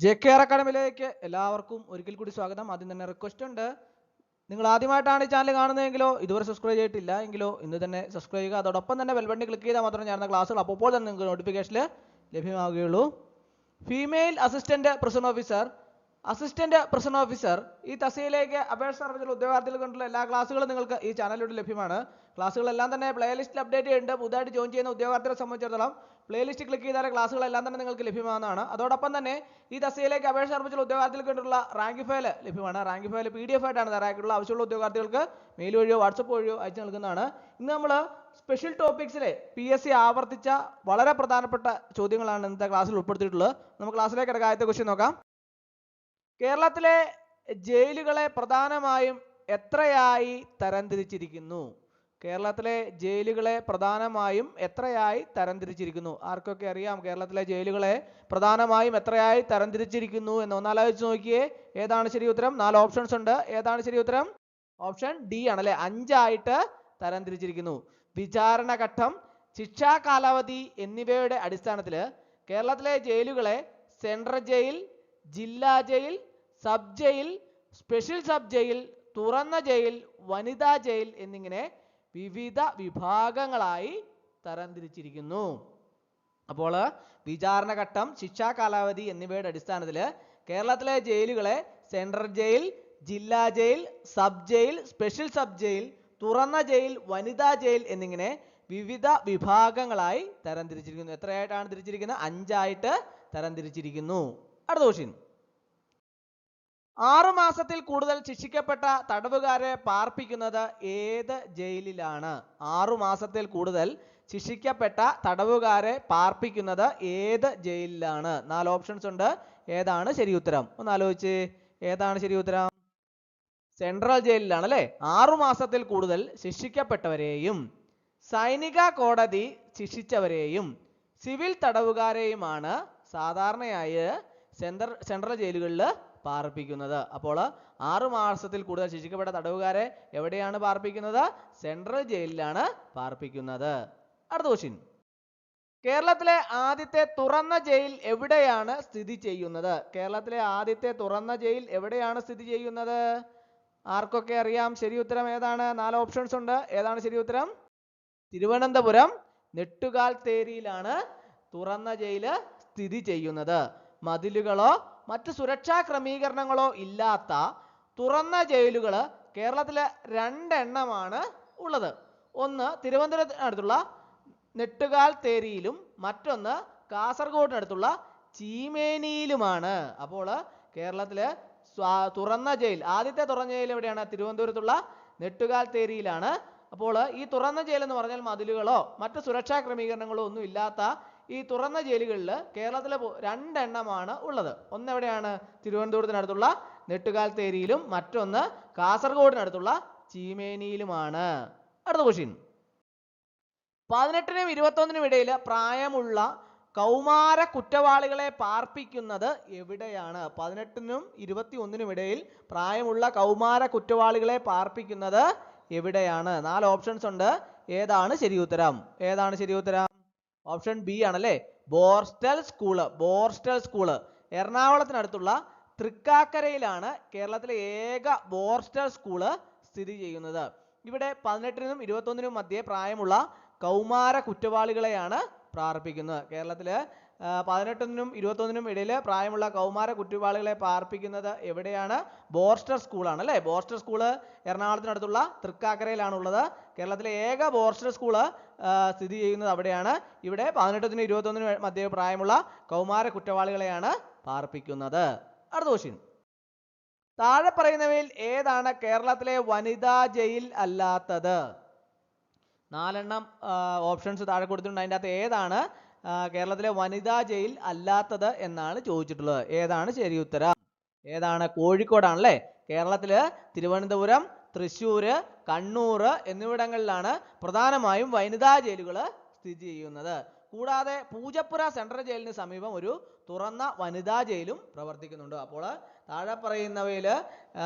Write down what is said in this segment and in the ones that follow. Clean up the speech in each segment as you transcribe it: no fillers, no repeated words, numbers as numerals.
JKR അക്കാഡമിയിലേക്ക് എല്ലാവർക്കും ഒരിക്കൽ കൂടി സ്വാഗതം. ആദ്യം തന്നെ റിക്വസ്റ്റ് ഉണ്ട്, നിങ്ങൾ ആദ്യമായിട്ടാണ് ഈ ചാനൽ കാണുന്നതെങ്കിലോ ഇതുവരെ സബ്സ്ക്രൈബ് ചെയ്തിട്ടില്ല എങ്കിലോ ഇന്ന് തന്നെ സബ്സ്ക്രൈബ് ചെയ്യുക. അതോടൊപ്പം തന്നെ ബെൽ ബട്ടൺ ക്ലിക്ക് ചെയ്താൽ മാത്രമേ ഞാൻ ക്ലാസ്സുകൾ അപ്പോൾ തന്നെ നിങ്ങൾക്ക് നോട്ടിഫിക്കേഷനിൽ ലഭ്യമാവുകയുള്ളൂ. ഫീമെയിൽ അസിസ്റ്റന്റ് പ്രിസൺ ഓഫീസർ ഈ തസ്തികയിലേക്ക് അപേക്ഷ സമർപ്പിച്ച ഉദ്യോഗാർത്ഥികൾ കൊണ്ടുള്ള എല്ലാ ക്ലാസ്സുകളും നിങ്ങൾക്ക് ഈ ചാനലിലൂടെ ലഭ്യമാണ്. ക്ലാസ്സുകളെല്ലാം തന്നെ പ്ലേലിസ്റ്റിൽ അപ്ഡേറ്റ് ചെയ്യുന്നുണ്ട്. പുതുതായിട്ട് ജോയിൻ ചെയ്യുന്ന ഉദ്യോഗാർത്ഥികളെ സംബന്ധിച്ചിടത്തോളം പ്ലേലിസ്റ്റ് ക്ലിക്ക് ചെയ്താൽ ക്ലാസ്സുകളെല്ലാം തന്നെ നിങ്ങൾക്ക് ലഭ്യമാകുന്നതാണ്. അതോടൊപ്പം തന്നെ ഈ തസ്തികയിലേക്ക് അപേക്ഷ സമർപ്പിച്ച ഉദ്യോഗാർത്ഥികൾക്ക് വേണ്ടിയുള്ള റാങ്ക് ഫയൽ ലഭ്യമാണ്. റാങ്ക് ഫയൽ PDF ആയിട്ടാണ് തയ്യാറാക്കിയിട്ടുള്ള. ആവശ്യമുള്ള ഉദ്യോഗാർത്ഥികൾക്ക് മെയിൽ വഴിയോ വാട്സപ്പ് വഴിയോ അയച്ചു നൽകുന്നതാണ്. ഇന്ന് നമ്മൾ സ്പെഷ്യൽ ടോപ്പിക്സിലെ PSC ആവർത്തിച്ച വളരെ പ്രധാനപ്പെട്ട ചോദ്യങ്ങളാണ് ഇന്നത്തെ ക്ലാസ്സിൽ ഉൾപ്പെടുത്തിയിട്ടുള്ളത്. നമുക്ക് ക്ലാസ്സിലേക്ക് കിടക്കാം. ആദ്യത്തെ ക്വസ്റ്റ്യൻ നോക്കാം. കേരളത്തിലെ ജയിലുകളെ പ്രധാനമായും എത്രയായി തരംതിരിച്ചിരിക്കുന്നു? കേരളത്തിലെ ജയിലുകളെ പ്രധാനമായും എത്രയായി തരംതിരിച്ചിരിക്കുന്നു? ആർക്കൊക്കെ അറിയാം കേരളത്തിലെ ജയിലുകളെ പ്രധാനമായും എത്രയായി തരംതിരിച്ചിരിക്കുന്നു എന്ന്? ഒന്നാലോചിച്ച് നോക്കിയേ. ഏതാണ് ശരി ഉത്തരം? 4 ഓപ്ഷൻസ് ഉണ്ട്. ഏതാണ് ശരി ഉത്തരം? ഓപ്ഷൻ ഡി ആണല്ലേ. 5 ആയിട്ട് തരംതിരിച്ചിരിക്കുന്നു. വിചാരണഘട്ടം, ശിക്ഷാ കാലാവധി എന്നിവയുടെ അടിസ്ഥാനത്തിൽ കേരളത്തിലെ ജയിലുകളെ സെൻട്രൽ ജയിൽ, ജില്ലാ jail, sub jail, special sub jail, തുറന്ന ജയിൽ, വനിതാ ജയിൽ എന്നിങ്ങനെ വിവിധ വിഭാഗങ്ങളായി തരംതിരിച്ചിരിക്കുന്നു. അപ്പോൾ വിചാരണഘട്ടം, ശിക്ഷാ കാലാവധി എന്നിവയുടെ അടിസ്ഥാനത്തിൽ കേരളത്തിലെ ജയിലുകളെ സെൻട്രൽ ജയിൽ, ജില്ലാ jail, sub jail, special sub jail, തുറന്ന ജയിൽ, വനിതാ ജയിൽ എന്നിങ്ങനെ വിവിധ വിഭാഗങ്ങളായി തരംതിരിച്ചിരിക്കുന്നു. എത്രയായിട്ടാണ് തിരിച്ചിരിക്കുന്നത്? 5 ആയിട്ട് തരംതിരിച്ചിരിക്കുന്നു. അടുത്ത ക്വസ്റ്റ്യൻ. 6 മാസത്തിൽ കൂടുതൽ ശിക്ഷിക്കപ്പെട്ട തടവുകാരെ പാർപ്പിക്കുന്നത് ഏത് ജയിലിലാണ്? 6 മാസത്തിൽ കൂടുതൽ ശിക്ഷിക്കപ്പെട്ട തടവുകാരെ പാർപ്പിക്കുന്നത് ഏത് ജയിലിലാണ്? 4 ഓപ്ഷൻസ് ഉണ്ട്. ഏതാണ് ശരി ഉത്തരം? ഒന്ന് ആലോചിച്ച്. ഏതാണ് ശരി ഉത്തരം? സെൻട്രൽ ജയിലിലാണ് അല്ലേ. 6 മാസത്തിൽ കൂടുതൽ ശിക്ഷിക്കപ്പെട്ടവരെയും സൈനിക കോടതി ശിക്ഷിച്ചവരെയും സിവിൽ തടവുകാരെയുമാണ് സാധാരണയായി സെൻട്രൽ ജയിലുകളിൽ പാർപ്പിക്കുന്നത്. അപ്പോൾ 6 മാസത്തിൽ കൂടുതൽ ശിക്ഷിക്കപ്പെട്ട തടവുകാരെ എവിടെയാണ് പാർപ്പിക്കുന്നത്? സെൻട്രൽ ജയിലിലാണ് പാർപ്പിക്കുന്നത്. അടുത്ത ക്വസ്റ്റ്യൻ. കേരളത്തിലെ ആദ്യത്തെ തുറന്ന ജയിൽ എവിടെയാണ് സ്ഥിതി ചെയ്യുന്നത്? കേരളത്തിലെ ആദ്യത്തെ തുറന്ന ജയിൽ എവിടെയാണ് സ്ഥിതി ചെയ്യുന്നത്? ആർക്കൊക്കെ അറിയാം ശരി ഉത്തരം? ഏതാണ്? 4 ഓപ്ഷൻസ് ഉണ്ട്. ഏതാണ് ശരി ഉത്തരം? തിരുവനന്തപുരം നെട്ടുകാൽത്തേരിയിലാണ് തുറന്ന ജയില് സ്ഥിതി ചെയ്യുന്നത്. മതിലുകളോ മറ്റ് സുരക്ഷാ ക്രമീകരണങ്ങളോ ഇല്ലാത്ത തുറന്ന ജയിലുകൾ കേരളത്തിലെ 2 എണ്ണമാണ് ഉള്ളത്. ഒന്ന് തിരുവനന്തപുരത്തിനടുത്തുള്ള നെട്ടുകാൽത്തേരിയിലും മറ്റൊന്ന് കാസർഗോഡിനടുത്തുള്ള ചീമേനിയിലുമാണ്. അപ്പോൾ കേരളത്തിലെ തുറന്ന ജയിൽ, ആദ്യത്തെ തുറന്ന ജയിൽ എവിടെയാണ്? തിരുവനന്തപുരത്തുള്ള നെട്ടുകാൽത്തേരിയിലാണ്. അപ്പോൾ ഈ തുറന്ന ജയിൽ എന്ന് പറഞ്ഞാൽ മതിലുകളോ മറ്റ് സുരക്ഷാ ക്രമീകരണങ്ങളോ ഒന്നും ഇല്ലാത്ത ഈ തുറന്ന ജയിലുകളിൽ കേരളത്തിലെ 2 എണ്ണമാണ് ഉള്ളത്. ഒന്ന് എവിടെയാണ്? തിരുവനന്തപുരത്തിനടുത്തുള്ള നെട്ടുകാൽത്തേരിയിലും മറ്റൊന്ന് കാസർഗോഡിനടുത്തുള്ള ചീമേനിയിലുമാണ്. അടുത്ത ക്വസ്റ്റ്യൻ. 18നും 21നും ഇടയിൽ പ്രായമുള്ള കൗമാര കുറ്റവാളികളെ പാർപ്പിക്കുന്നത് എവിടെയാണ്? 18നും 21നും ഇടയിൽ പ്രായമുള്ള കൗമാര കുറ്റവാളികളെ പാർപ്പിക്കുന്നത് എവിടെയാണ്? 4 ഓപ്ഷൻസ് ഉണ്ട്. ഏതാണ് ശരി ഉത്തരം? ഏതാണ് ശരി ഉത്തരം? ഓപ്ഷൻ ബി ആണല്ലേ. ബോർസ്റ്റൽ സ്കൂള് എറണാകുളത്തിനടുത്തുള്ള തൃക്കാക്കരയിലാണ് കേരളത്തിലെ ഏക ബോർസ്റ്റൽ സ്കൂള് സ്ഥിതി ചെയ്യുന്നത്. ഇവിടെ 18നും 21നും മധ്യേ പ്രായമുള്ള കൗമാര കുറ്റവാളികളെയാണ് പാർപ്പിക്കുന്നത്. കേരളത്തില് 18നും 21നും ഇടയിൽ പ്രായമുള്ള കൗമാര കുറ്റവാളികളെ പാർപ്പിക്കുന്നത് എവിടെയാണ്? ബോർസ്റ്റർ സ്കൂളാണ് അല്ലേ. ബോർസ്റ്റർ സ്കൂള് എറണാകുളത്തിനടുത്തുള്ള തൃക്കാക്കരയിലാണ് ഉള്ളത്. കേരളത്തിലെ ഏക ബോർസ്റ്റർ സ്കൂള് സ്ഥിതി ചെയ്യുന്നത് അവിടെയാണ്. ഇവിടെ 18നും 21നും മധ്യേ പ്രായമുള്ള കൗമാര കുറ്റവാളികളെയാണ് പാർപ്പിക്കുന്നത്. അടുത്ത ക്വസ്റ്റ്യൻ. താഴെ പറയുന്നവയിൽ ഏതാണ് കേരളത്തിലെ വനിതാ ജയിൽ അല്ലാത്തത്? 4 ഓപ്ഷൻസ് താഴെ കൊടുത്തിട്ടുണ്ട്. അതിൻ്റെ അകത്ത് ഏതാണ് കേരളത്തിലെ വനിതാ ജയിൽ അല്ലാത്തത് എന്നാണ് ചോദിച്ചിട്ടുള്ളത്. ഏതാണ് ശരി ഉത്തരം? ഏതാണ്? കോഴിക്കോടാണല്ലേ. കേരളത്തില് തിരുവനന്തപുരം, തൃശ്ശൂര്, കണ്ണൂർ എന്നിവിടങ്ങളിലാണ് പ്രധാനമായും വനിതാ ജയിലുകൾ സ്ഥിതി ചെയ്യുന്നത്. കൂടാതെ പൂജപ്പുര സെൻട്രൽ ജയിലിന് സമീപം ഒരു തുറന്ന വനിതാ ജയിലും പ്രവർത്തിക്കുന്നുണ്ട്. അപ്പോൾ താഴെ പറയുന്നവയിൽ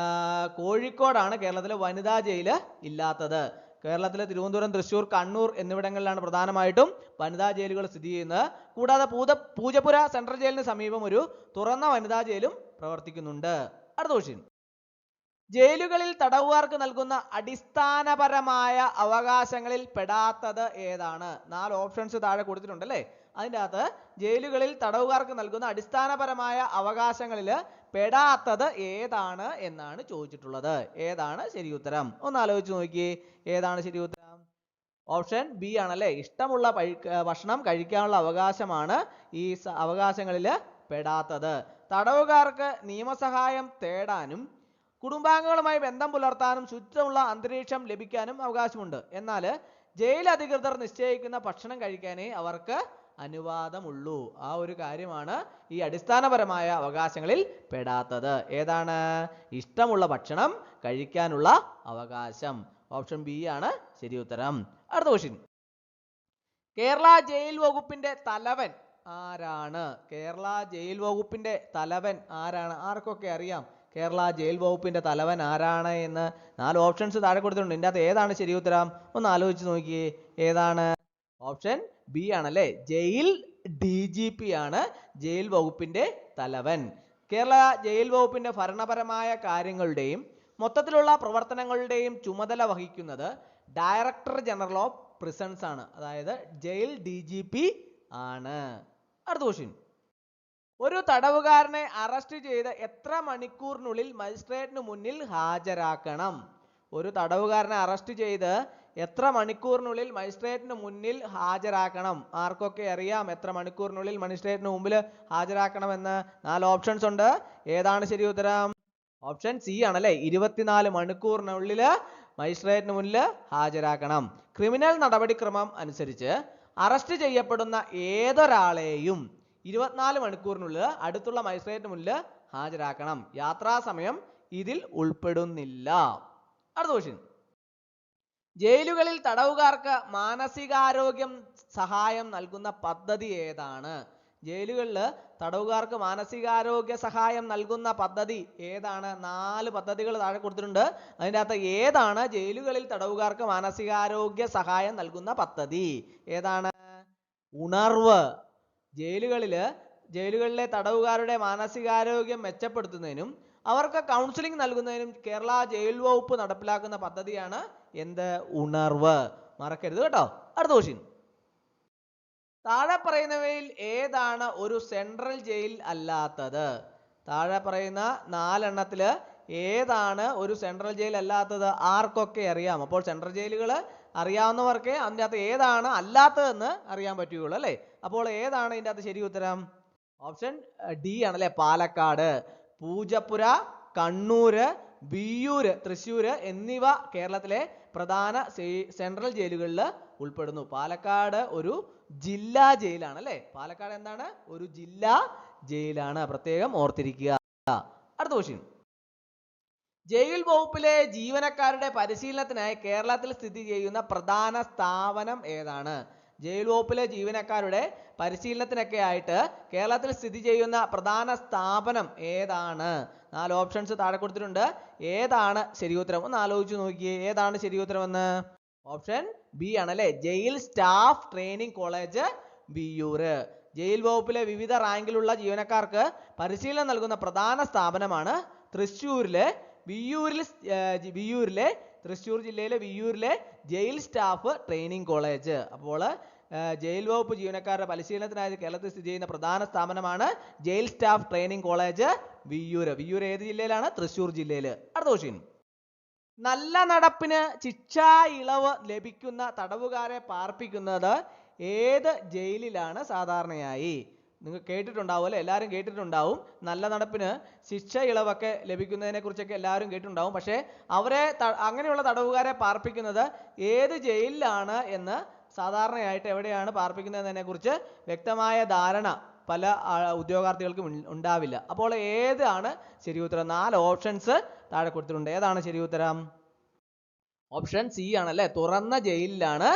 കോഴിക്കോടാണ് കേരളത്തിലെ വനിതാ ജയിൽ ഇല്ലാത്തത്. കേരളത്തിലെ തിരുവനന്തപുരം, തൃശ്ശൂർ, കണ്ണൂർ എന്നിവിടങ്ങളിലാണ് പ്രധാനമായിട്ടും വനിതാ ജയിലുകൾ സ്ഥിതി ചെയ്യുന്നത്. കൂടാതെ പൂജപ്പുര സെൻട്രൽ ജയിലിന് സമീപം ഒരു തുറന്ന വനിതാ ജയിലും പ്രവർത്തിക്കുന്നുണ്ട്. അടുത്ത ക്വസ്റ്റ്യൻ. ജയിലുകളിൽ തടവുകാർക്ക് നൽകുന്ന അടിസ്ഥാനപരമായ അവകാശങ്ങളിൽ പെടാത്തത് ഏതാണ്? 4 ഓപ്ഷൻസ് താഴെ കൊടുത്തിട്ടുണ്ട് അല്ലേ? അതിൻ്റെ അകത്ത് ജയിലുകളിൽ തടവുകാർക്ക് നൽകുന്ന അടിസ്ഥാനപരമായ അവകാശങ്ങളിൽ പെടാത്തത് ഏതാണ് എന്നാണ് ചോദിച്ചിട്ടുള്ളത്. ഏതാണ് ശരി ഉത്തരം? ഒന്ന് ആലോചിച്ച് നോക്കിയേ, ഏതാണ് ശരി ഉത്തരം? ഓപ്ഷൻ ബി ആണല്ലേ. ഇഷ്ടമുള്ള ഭക്ഷണം കഴിക്കാനുള്ള അവകാശമാണ് ഈ അവകാശങ്ങളിൽ പെടാത്തത്. തടവുകാർക്ക് നിയമസഹായം തേടാനും കുടുംബാംഗങ്ങളുമായി ബന്ധം പുലർത്താനും ശുദ്ധമുള്ള അന്തരീക്ഷം ലഭിക്കാനും അവകാശമുണ്ട്. എന്നാൽ ജയിൽ അധികൃതർ നിശ്ചയിക്കുന്ന ഭക്ഷണം കഴിക്കാനേ അവർക്ക് അനുവാദമുള്ളൂ. ആ ഒരു കാര്യമാണ് ഈ അടിസ്ഥാനപരമായ അവകാശങ്ങളിൽ പെടാത്തത്. ഏതാണ്? ഇഷ്ടമുള്ള ഭക്ഷണം കഴിക്കാനുള്ള അവകാശം. ഓപ്ഷൻ ബി ആണ് ശരി ഉത്തരം. അടുത്ത ക്വസ്റ്റ്യൻ. കേരള ജയിൽ വകുപ്പിന്റെ തലവൻ ആരാണ്? കേരള ജയിൽ വകുപ്പിന്റെ തലവൻ ആരാണ്? ആർക്കൊക്കെ അറിയാം കേരള ജയിൽ വകുപ്പിന്റെ തലവൻ ആരാണ് എന്ന്? 4 ഓപ്ഷൻസ് താഴെ കൊടുത്തിട്ടുണ്ട്. ഇതിൻ്റെ അകത്ത് ഏതാണ് ശരി ഉത്തരം? ഒന്ന് ആലോചിച്ച് നോക്കിയേ, ഏതാണ്? ഓപ്ഷൻ ബി ആണല്ലേ. ജയിൽ DGP ആണ് ജയിൽ വകുപ്പിന്റെ തലവൻ. കേരള ജയിൽ വകുപ്പിന്റെ ഭരണപരമായ കാര്യങ്ങളുടെയും മൊത്തത്തിലുള്ള പ്രവർത്തനങ്ങളുടെയും ചുമതല വഹിക്കുന്നത് ഡയറക്ടർ ജനറൽ ഓഫ് പ്രിസൺസ് ആണ്. അതായത് ജയിൽ DGP ആണ്. അടുത്ത ക്വസ്റ്റ്യൻ. ഒരു തടവുകാരനെ അറസ്റ്റ് ചെയ്ത് എത്ര മണിക്കൂറിനുള്ളിൽ മജിസ്ട്രേറ്റിന് മുന്നിൽ ഹാജരാക്കണം? ഒരു തടവുകാരനെ അറസ്റ്റ് ചെയ്ത് എത്ര മണിക്കൂറിനുള്ളിൽ മജിസ്ട്രേറ്റിന് മുന്നിൽ ഹാജരാക്കണം? ആർക്കൊക്കെ അറിയാം എത്ര മണിക്കൂറിനുള്ളിൽ മജിസ്ട്രേറ്റിന് മുമ്പിൽ ഹാജരാക്കണമെന്ന്? 4 ഓപ്ഷൻസ് ഉണ്ട്. ഏതാണ് ശരി ഉത്തരം? ഓപ്ഷൻ സി ആണല്ലേ. 24 മണിക്കൂറിനുള്ളിൽ മജിസ്ട്രേറ്റിന് മുന്നിൽ ഹാജരാക്കണം. ക്രിമിനൽ നടപടിക്രമം അനുസരിച്ച് അറസ്റ്റ് ചെയ്യപ്പെടുന്ന ഏതൊരാളെയും 24 മണിക്കൂറിനുള്ളിൽ അടുത്തുള്ള മജിസ്ട്രേറ്റിന് മുന്നിൽ ഹാജരാക്കണം. യാത്രാസമയം ഇതിൽ ഉൾപ്പെടുന്നില്ല. അടുത്ത ക്വസ്റ്റ്യൻ. ജയിലുകളിൽ തടവുകാർക്ക് മാനസികാരോഗ്യം സഹായം നൽകുന്ന പദ്ധതി ഏതാണ്? ജയിലുകളിൽ തടവുകാർക്ക് മാനസികാരോഗ്യ സഹായം നൽകുന്ന പദ്ധതി ഏതാണ്? 4 പദ്ധതികൾ താഴെ കൊടുത്തിട്ടുണ്ട്. അതിൻ്റെ അകത്ത് ഏതാണ് ജയിലുകളിൽ തടവുകാർക്ക് മാനസികാരോഗ്യ സഹായം നൽകുന്ന പദ്ധതി? ഏതാണ്? ഉണർവ്. ജയിലുകളിലെ തടവുകാരുടെ മാനസികാരോഗ്യം മെച്ചപ്പെടുത്തുന്നതിനും അവർക്ക് കൗൺസിലിംഗ് നൽകുന്നതിനും കേരള ജയിൽ വകുപ്പ് നടപ്പിലാക്കുന്ന പദ്ധതിയാണ് എന്ത്? ഉണർവ്. മറക്കരുത് കേട്ടോ. അടുത്ത ക്വസ്റ്റ്യൻ. താഴെ പറയുന്നവയിൽ ഏതാണ് ഒരു സെൻട്രൽ ജയിൽ അല്ലാത്തത്? താഴെ പറയുന്ന 4 എണ്ണത്തില് ഏതാണ് ഒരു സെൻട്രൽ ജയിൽ അല്ലാത്തത്? ആർക്കൊക്കെ അറിയാം? അപ്പോൾ സെൻട്രൽ ജയിലുകൾ അറിയാവുന്നവർക്ക് അതിൻ്റെ അകത്ത് ഏതാണ് അല്ലാത്തതെന്ന് അറിയാൻ പറ്റുകയുള്ളൂ അല്ലേ? അപ്പോൾ ഏതാണ് ഇതിൻ്റെ അകത്ത് ശരി ഉത്തരം? ഓപ്ഷൻ ഡി ആണല്ലേ. പാലക്കാട്, പൂജപ്പുര, കണ്ണൂര്, വിയ്യൂര്, തൃശ്ശൂര് എന്നിവ കേരളത്തിലെ പ്രധാന സെൻട്രൽ ജയിലുകളിൽ ഉൾപ്പെടുന്നു. പാലക്കാട് ഒരു ജില്ലാ ജയിലാണ് അല്ലേ? പാലക്കാട് എന്താണ്? ഒരു ജില്ലാ ജയിലാണ്. പ്രത്യേകം ഓർത്തിരിക്കുക. അടുത്ത ക്വസ്റ്റ്യൻ. ജയിൽ വകുപ്പിലെ ജീവനക്കാരുടെ പരിശീലനത്തിനായി കേരളത്തിൽ സ്ഥിതി ചെയ്യുന്ന പ്രധാന സ്ഥാപനം ഏതാണ്? ജയിൽ വകുപ്പിലെ ജീവനക്കാരുടെ പരിശീലനത്തിനൊക്കെ ആയിട്ട് കേരളത്തിൽ സ്ഥിതി ചെയ്യുന്ന പ്രധാന സ്ഥാപനം ഏതാണ്? 4 ഓപ്ഷൻസ് താഴെ കൊടുത്തിട്ടുണ്ട്. ഏതാണ് ശരി ഉത്തരം? ഒന്ന് ആലോചിച്ച് നോക്കിയേ, ഏതാണ് ശരി ഉത്തരമെന്ന്? ഓപ്ഷൻ ബി ആണല്ലേ. Jail staff training college, Viyyur. Jail വകുപ്പിലെ വിവിധ റാങ്കിലുള്ള ജീവനക്കാർക്ക് പരിശീലനം നൽകുന്ന പ്രധാന സ്ഥാപനമാണ് തൃശ്ശൂരിലെ തൃശ്ശൂർ ജില്ലയിലെ വിയ്യൂരിലെ ജയിൽ സ്റ്റാഫ് ട്രെയിനിങ് കോളേജ്. അപ്പോൾ ജയിൽ വകുപ്പ് ജീവനക്കാരുടെ പരിശീലനത്തിനായി കേരളത്തിൽ സ്ഥിതി ചെയ്യുന്ന പ്രധാന സ്ഥാപനമാണ് jail staff training college, Viyyur. Viyyur ഏത് ജില്ലയിലാണ്? തൃശ്ശൂർ ജില്ലയിൽ. അടുത്ത ക്വസ്റ്റ്യൻ. നല്ല നടപ്പിന് ശിക്ഷാ ഇളവ് ലഭിക്കുന്ന തടവുകാരെ പാർപ്പിക്കുന്നത് ഏത് ജയിലിലാണ് സാധാരണയായി? നിങ്ങൾ കേട്ടിട്ടുണ്ടാവും അല്ലേ? എല്ലാവരും കേട്ടിട്ടുണ്ടാവും. നല്ല നടപ്പിന് ശിക്ഷ ഇളവൊക്കെ ലഭിക്കുന്നതിനെ കുറിച്ചൊക്കെ എല്ലാവരും കേട്ടിട്ടുണ്ടാവും. പക്ഷേ അവരെ അങ്ങനെയുള്ള തടവുകാരെ പാർപ്പിക്കുന്നത് ഏത് ജയിലിലാണ് എന്ന് സാധാരണയായിട്ട് എവിടെയാണ് പാർപ്പിക്കുന്നതിനെ കുറിച്ച് വ്യക്തമായ ധാരണ പല ഉദ്യോഗാർത്ഥികൾക്കും ഉണ്ടാവില്ല. അപ്പോൾ ഏതാണ് ശരി ഉത്തരം? 4 ഓപ്ഷൻസ് താഴെ കൊടുത്തിട്ടുണ്ട്. ഏതാണ് ശരി ഉത്തരം? ഓപ്ഷൻ സി ആണല്ലേ. തുറന്ന ജയിലിലാണ്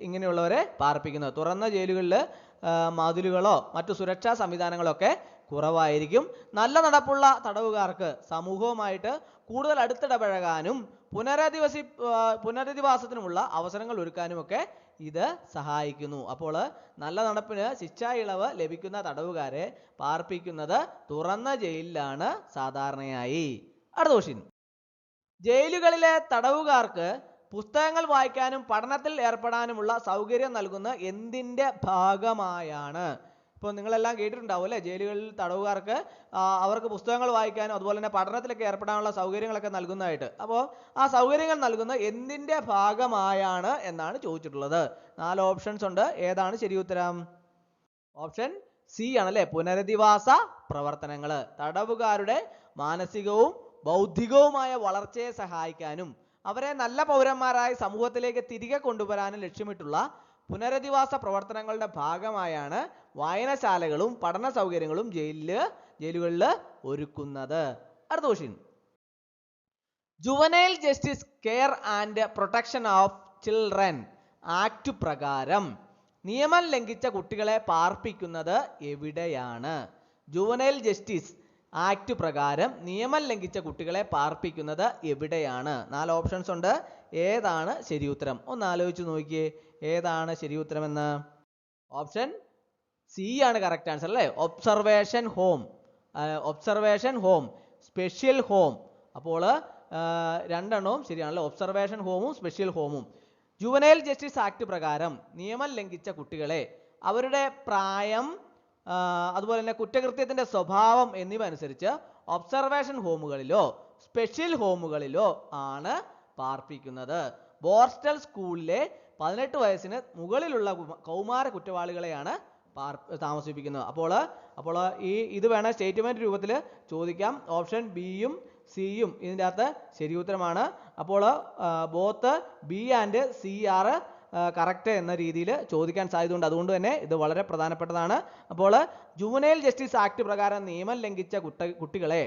ഇങ്ങനെയുള്ളവരെ പാർപ്പിക്കുന്നത്. തുറന്ന ജയിലുകളിൽ മതിലുകളോ മറ്റു സുരക്ഷാ സംവിധാനങ്ങളോ ഒക്കെ കുറവായിരിക്കും. നല്ല നടപ്പുള്ള തടവുകാർക്ക് സമൂഹവുമായിട്ട് കൂടുതൽ അടുത്തിടപഴകാനും പുനരധിവാസത്തിനുമുള്ള അവസരങ്ങൾ ഒരുക്കാനുമൊക്കെ ഇത് സഹായിക്കുന്നു. അപ്പോൾ നല്ല നടപ്പിന് ശിക്ഷാ ഇളവ് ലഭിക്കുന്ന തടവുകാരെ പാർപ്പിക്കുന്നത് തുറന്ന ജയിലിലാണ് സാധാരണയായി. അടുത്ത ക്വസ്റ്റ്യൻ. ജയിലുകളിലെ തടവുകാർക്ക് പുസ്തകങ്ങൾ വായിക്കാനും പഠനത്തിൽ ഏർപ്പെടാനുമുള്ള സൗകര്യം നൽകുന്ന എന്തിൻ്റെ ഭാഗമായാണ്? ഇപ്പോൾ നിങ്ങളെല്ലാം കേട്ടിട്ടുണ്ടാവും അല്ലേ, ജയിലുകളിൽ തടവുകാർക്ക് അവർക്ക് പുസ്തകങ്ങൾ വായിക്കാനും അതുപോലെ തന്നെ പഠനത്തിലൊക്കെ ഏർപ്പെടാനുള്ള സൗകര്യങ്ങളൊക്കെ നൽകുന്നതായിട്ട്. അപ്പോൾ ആ സൗകര്യങ്ങൾ നൽകുന്ന എന്തിൻ്റെ ഭാഗമായാണ് എന്നാണ് ചോദിച്ചിട്ടുള്ളത്. 4 ഓപ്ഷൻസ് ഉണ്ട്. ഏതാണ് ശരി ഉത്തരം? ഓപ്ഷൻ സി ആണല്ലേ, പുനരധിവാസ പ്രവർത്തനങ്ങൾ. തടവുകാരുടെ മാനസികവും ബൗദ്ധികവുമായ വളർച്ചയെ സഹായിക്കാനും അവരെ നല്ല പൗരന്മാരായി സമൂഹത്തിലേക്ക് തിരികെ കൊണ്ടുവരാനും ലക്ഷ്യമിട്ടുള്ള പുനരധിവാസ പ്രവർത്തനങ്ങളുടെ ഭാഗമായാണ് വായനശാലകളും പഠന സൗകര്യങ്ങളും ജയിലുകളിൽ ഒരുക്കുന്നത്. അടുത്ത question. Juvenile justice care and protection of children act പ്രകാരം നിയമം ലംഘിച്ച കുട്ടികളെ പാർപ്പിക്കുന്നത് എവിടെയാണ്? ജുവനൈൽ ജസ്റ്റിസ് ആക്ട് പ്രകാരം നിയമം ലംഘിച്ച കുട്ടികളെ പാർപ്പിക്കുന്നത് എവിടെയാണ്? 4 ഓപ്ഷൻസ് ഉണ്ട്. ഏതാണ് ശരി ഉത്തരം? ഒന്ന് ആലോചിച്ച് നോക്കിയേ, ഏതാണ് ശരി ഉത്തരമെന്ന്. ഓപ്ഷൻ സി ആണ് കറക്റ്റ് ആൻസർ അല്ലേ, ഒബ്സർവേഷൻ ഹോം, സ്പെഷ്യൽ ഹോം. അപ്പോൾ രണ്ടെണ്ണവും ശരിയാണല്ലോ, ഒബ്സർവേഷൻ ഹോമും സ്പെഷ്യൽ ഹോമും. ജുവനൈൽ ജസ്റ്റിസ് ആക്ട് പ്രകാരം നിയമം ലംഘിച്ച കുട്ടികളെ അവരുടെ പ്രായം അതുപോലെ തന്നെ കുറ്റകൃത്യത്തിന്റെ സ്വഭാവം എന്നിവ അനുസരിച്ച് ഒബ്സർവേഷൻ ഹോമുകളിലോ സ്പെഷ്യൽ ഹോമുകളിലോ ആണ് പാർപ്പിക്കുന്നത്. ബോർസ്റ്റൽ സ്കൂളിലെ 18 വയസ്സിന് മുകളിലുള്ള കൗമാര കുറ്റവാളികളെയാണ് താമസിപ്പിക്കുന്നത്. അപ്പോൾ ഇത് വേണം സ്റ്റേറ്റ്മെന്റ് രൂപത്തിൽ ചോദിക്കാം. ഓപ്ഷൻ ബിയും സിയും ഇതിൻ്റെ അകത്ത് ശരി ഉത്തരമാണ്. അപ്പോൾ both B and C are correct എന്ന രീതിയിൽ ചോദിക്കാൻ സാധ്യതയുണ്ട്. അതുകൊണ്ട് തന്നെ ഇത് വളരെ പ്രധാനപ്പെട്ടതാണ്. അപ്പോൾ ജുവനൈൽ ജസ്റ്റിസ് ആക്ട് പ്രകാരം നിയമം ലംഘിച്ച കുട്ടികളെ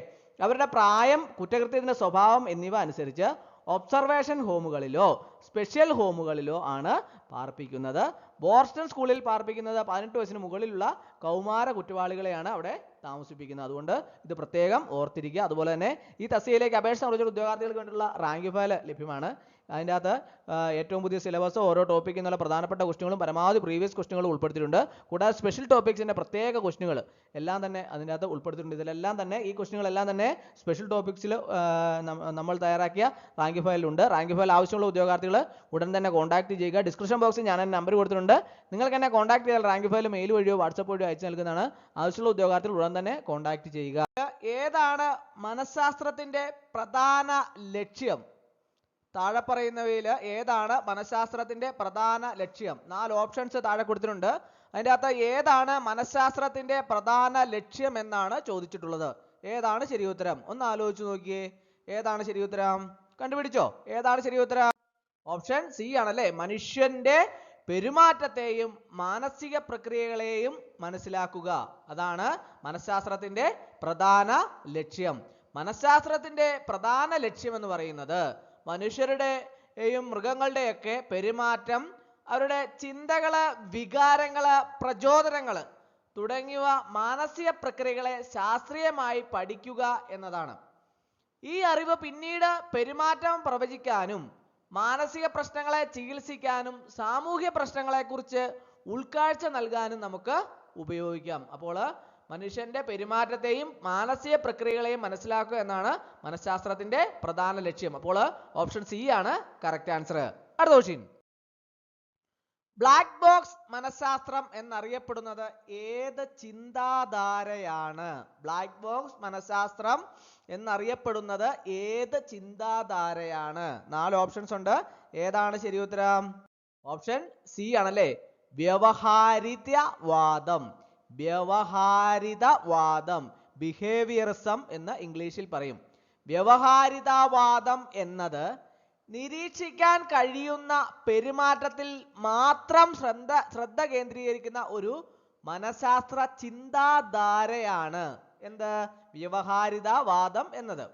അവരുടെ പ്രായം കുറ്റകൃത്യത്തിന്റെ സ്വഭാവം എന്നിവ അനുസരിച്ച് ഒബ്സർവേഷൻ ഹോമുകളിലോ സ്പെഷ്യൽ ഹോമുകളിലോ ആണ് പാർപ്പിക്കുന്നത്. ബോർസ്റ്റൺ സ്കൂളിൽ പാർപ്പിക്കുന്നത് 18 വയസ്സിന് മുകളിലുള്ള കൗമാര കുറ്റവാളികളെയാണ് അവിടെ താമസിപ്പിക്കുന്നത്. അതുകൊണ്ട് ഇത് പ്രത്യേകം ഓർത്തിരിക്കുക. അതുപോലെ തന്നെ ഈ തസ്തികയിലേക്ക് അപേക്ഷ സമർപ്പിച്ച ഉദ്യോഗാർത്ഥികൾക്ക് വേണ്ടിയുള്ള റാങ്ക് ഫയൽ ലഭ്യമാണ്. അതിൻ്റെ അകത്ത് ഏറ്റവും പുതിയ സിലബസ്, ഓരോ ടോപ്പിക്കിൽ നിന്നുള്ള പ്രധാനപ്പെട്ട ക്വസ്റ്റ്യനുകളും പരമാവധി പ്രീവിയസ് ക്വസ്റ്റ്യനുകളും ഉൾപ്പെടുത്തിയിട്ടുണ്ട്. കൂടാതെ സ്പെഷ്യൽ ടോപ്പിക്സിൻ്റെ പ്രത്യേക ക്വസ്റ്റ്യനുകൾ എല്ലാം തന്നെ അതിൻ്റെ അകത്ത് ഉൾപ്പെടുത്തിയിട്ടുണ്ട്. ഇതിലെല്ലാം തന്നെ ഈ ക്വസ്റ്റ്യനുകളെല്ലാം തന്നെ സ്പെഷ്യൽ ടോപ്പിക്സിൽ നമ്മൾ തയ്യാറാക്കിയ റാങ്ക് ഫയലിലുണ്ട്. റാങ്ക് ഫയൽ ആവശ്യമുള്ള ഉദ്യോഗാർത്ഥികൾ ഉടൻ തന്നെ കോൺടാക്ട് ചെയ്യുക. ഡിസ്ക്രിപ്ഷൻ ബോക്സിൽ ഞാൻ നമ്പർ കൊടുത്തിട്ടുണ്ട്. നിങ്ങൾക്ക് എന്നെ കോൺടാക്ട് ചെയ്താൽ റാങ്ക് ഫയൽ മെയിൽ വഴിയോ വാട്സപ്പ് വഴിയോ അയച്ചു നൽകുന്നതാണ്. ആവശ്യമുള്ള ഉദ്യോഗാർത്ഥികൾ ഉടൻ തന്നെ കോൺടാക്ട് ചെയ്യുക. ഏതാണ് മനഃശാസ്ത്രത്തിന്റെ പ്രധാന ലക്ഷ്യം? താഴെ പറയുന്നവയിൽ ഏതാണ് മനഃശാസ്ത്രത്തിന്റെ പ്രധാന ലക്ഷ്യം? 4 ഓപ്ഷൻസ് താഴെ കൊടുത്തിട്ടുണ്ട്. അതിൻ്റെ അകത്ത് ഏതാണ് മനഃശാസ്ത്രത്തിന്റെ പ്രധാന ലക്ഷ്യം എന്നാണ് ചോദിച്ചിട്ടുള്ളത്. ഏതാണ് ശരി ഉത്തരം? ഒന്ന് ആലോചിച്ച് നോക്കിയേ, ഏതാണ് ശരി ഉത്തരം? കണ്ടുപിടിച്ചോ, ഏതാണ് ശരി ഉത്തരം? ഓപ്ഷൻ സി ആണല്ലേ, മനുഷ്യന്റെ പെരുമാറ്റത്തെയും മാനസിക പ്രക്രിയകളെയും മനസ്സിലാക്കുക. അതാണ് മനഃശാസ്ത്രത്തിന്റെ പ്രധാന ലക്ഷ്യം. മനഃശാസ്ത്രത്തിന്റെ പ്രധാന ലക്ഷ്യം എന്ന് പറയുന്നത് മനുഷ്യരുടെയും മൃഗങ്ങളുടെയൊക്കെ പെരുമാറ്റം, അവരുടെ ചിന്തകള്, വികാരങ്ങള്, പ്രചോദനങ്ങള് തുടങ്ങിയ മാനസിക പ്രക്രിയകളെ ശാസ്ത്രീയമായി പഠിക്കുക എന്നതാണ്. ഈ അറിവ് പിന്നീട് പെരുമാറ്റം പ്രവചിക്കാനും മാനസിക പ്രശ്നങ്ങളെ ചികിത്സിക്കാനും സാമൂഹ്യ പ്രശ്നങ്ങളെക്കുറിച്ച് ഉൾക്കാഴ്ച നൽകാനും നമുക്ക് ഉപയോഗിക്കാം. അപ്പോൾ മനുഷ്യന്റെ പെരുമാറ്റത്തെയും മാനസിക പ്രക്രിയകളെയും മനസ്സിലാക്കുക എന്നാണ് മനഃശാസ്ത്രത്തിന്റെ പ്രധാന ലക്ഷ്യം. അപ്പോൾ ഓപ്ഷൻ സി ആണ് കറക്റ്റ് ആൻസർ. അടുത്ത ക്വസ്റ്റ്യൻ. ബ്ലാക്ക് ബോക്സ് മനഃശാസ്ത്രം എന്നറിയപ്പെടുന്നത് ഏത് ചിന്താധാരയാണ്? ബ്ലാക്ക് ബോക്സ് മനഃശാസ്ത്രം എന്നറിയപ്പെടുന്നത് ഏത് ചിന്താധാരയാണ്? 4 ഓപ്ഷൻസ് ഉണ്ട്. ഏതാണ് ശരി ഉത്തരം? ഓപ്ഷൻ സി ആണല്ലേ, വ്യവഹാരിതവാദം. വ്യവഹാരിതവാദം, ബിഹേവിയറിസം എന്ന് ഇംഗ്ലീഷിൽ പറയും. വ്യവഹാരിതവാദം എന്നത് നിരീക്ഷിക്കാൻ കഴിയുന്ന പെരുമാറ്റത്തിൽ മാത്രം ശ്രദ്ധ കേന്ദ്രീകരിക്കുന്ന ഒരു മനഃശാസ്ത്ര ചിന്താധാരയാണ്. എന്ത്? വ്യവഹാരിതവാദം എന്നത്.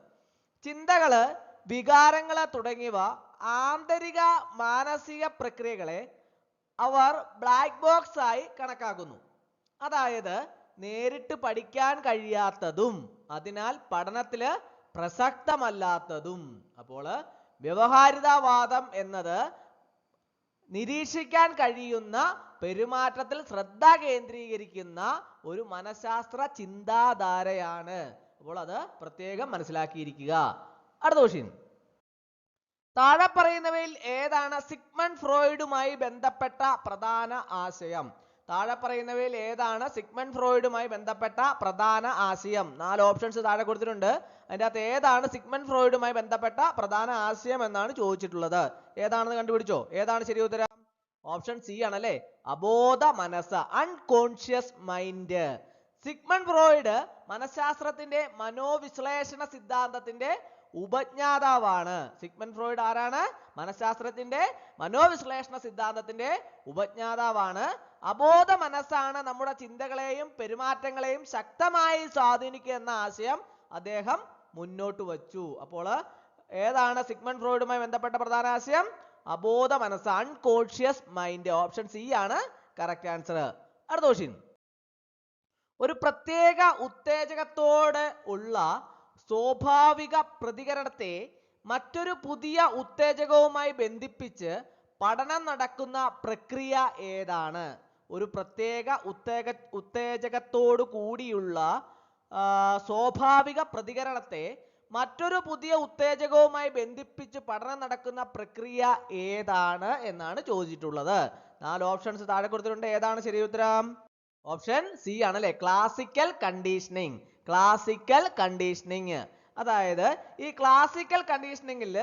ചിന്തകള്, വികാരങ്ങള് തുടങ്ങിയവ ആന്തരിക മാനസിക പ്രക്രിയകളെ അവർ ബ്ലാക്ക് ബോക്സ് ആയി കണക്കാക്കുന്നു. അതായത് നേരിട്ട് പഠിക്കാൻ കഴിയാത്തതും അതിനാൽ പഠനത്തില് പ്രസക്തമല്ലാത്തതും. അപ്പോൾ വ്യവഹാരികവാദം എന്നത് നിരീക്ഷിക്കാൻ കഴിയുന്ന പെരുമാറ്റത്തിൽ ശ്രദ്ധ കേന്ദ്രീകരിക്കുന്ന ഒരു മനഃശാസ്ത്ര ചിന്താധാരയാണ്. അപ്പോൾ അത് പ്രത്യേകം മനസ്സിലാക്കിയിരിക്കുക. അടുത്ത ക്വസ്റ്റ്യൻ. താഴെ പറയുന്നവയിൽ ഏതാണ് സിഗ്മണ്ട് ഫ്രോയിഡുമായി ബന്ധപ്പെട്ട പ്രധാന ആശയം? താഴെ പറയുന്നവയിൽ ഏതാണ് സിഗ്മണ്ട് ഫ്രോയിഡുമായി ബന്ധപ്പെട്ട പ്രധാന ആശയം? 4 ഓപ്ഷൻസ് താഴെ കൊടുത്തിട്ടുണ്ട്. അതിൻ്റെ അകത്ത് ഏതാണ് സിഗ്മണ്ട് ഫ്രോയിഡുമായി ബന്ധപ്പെട്ട പ്രധാന ആശയം എന്നാണ് ചോദിച്ചിട്ടുള്ളത്. ഏതാണെന്ന് കണ്ടുപിടിച്ചോ? ഏതാണ് ശരി ഉത്തരം? ഓപ്ഷൻ സി ആണല്ലേ, അബോധ മനസ്സ്, അൺകോൺഷ്യസ് മൈൻഡ്. സിഗ്മണ്ട് ഫ്രോയിഡ് മനഃശാസ്ത്രത്തിന്റെ മനോവിശ്ലേഷണ സിദ്ധാന്തത്തിന്റെ ഉപജ്ഞാതാവാണ്. സിഗ്മണ്ട് ഫ്രോയിഡ് ആരാണ്? മനഃശാസ്ത്രത്തിന്റെ മനോവിശ്ലേഷണ സിദ്ധാന്തത്തിന്റെ ഉപജ്ഞാതാവാണ്. അബോധ മനസ്സാണ് നമ്മുടെ ചിന്തകളെയും പെരുമാറ്റങ്ങളെയും ശക്തമായി സ്വാധീനിക്കുക എന്ന ആശയം അദ്ദേഹം മുന്നോട്ട് വച്ചു. അപ്പോൾ ഏതാണ് സിഗ്മണ്ട് ഫ്രോയിഡുമായി ബന്ധപ്പെട്ട പ്രധാന ആശയം? അബോധ മനസ്സ്, അൺകോൺഷ്യസ് മൈൻഡ്. ഓപ്ഷൻ സി ആണ് കറക്റ്റ് ആൻസർ. അടുത്ത ക്വസ്റ്റ്യൻ. ഒരു പ്രത്യേക ഉത്തേജകത്തോട് ഉള്ള സ്വാഭാവിക പ്രതികരണത്തെ മറ്റൊരു പുതിയ ഉത്തേജകവുമായി ബന്ധിപ്പിച്ച് പഠനം നടക്കുന്ന പ്രക്രിയ ഏതാണ്? ഒരു പ്രത്യേക ഉത്തേജകത്തോടു കൂടിയുള്ള സ്വാഭാവിക പ്രതികരണത്തെ മറ്റൊരു പുതിയ ഉത്തേജകവുമായി ബന്ധിപ്പിച്ച് പഠനം നടക്കുന്ന പ്രക്രിയ ഏതാണ് എന്നാണ് ചോദിച്ചിട്ടുള്ളത്. 4 ഓപ്ഷൻസ് താഴെ കൊടുത്തിട്ടുണ്ട്. ഏതാണ് ശരി ഉത്തരം? ഓപ്ഷൻ സി ആണല്ലേ, ക്ലാസിക്കൽ കണ്ടീഷനിങ്. ക്ലാസിക്കൽ കണ്ടീഷനിങ്, അതായത് ഈ ക്ലാസിക്കൽ കണ്ടീഷനിങ്ങിൽ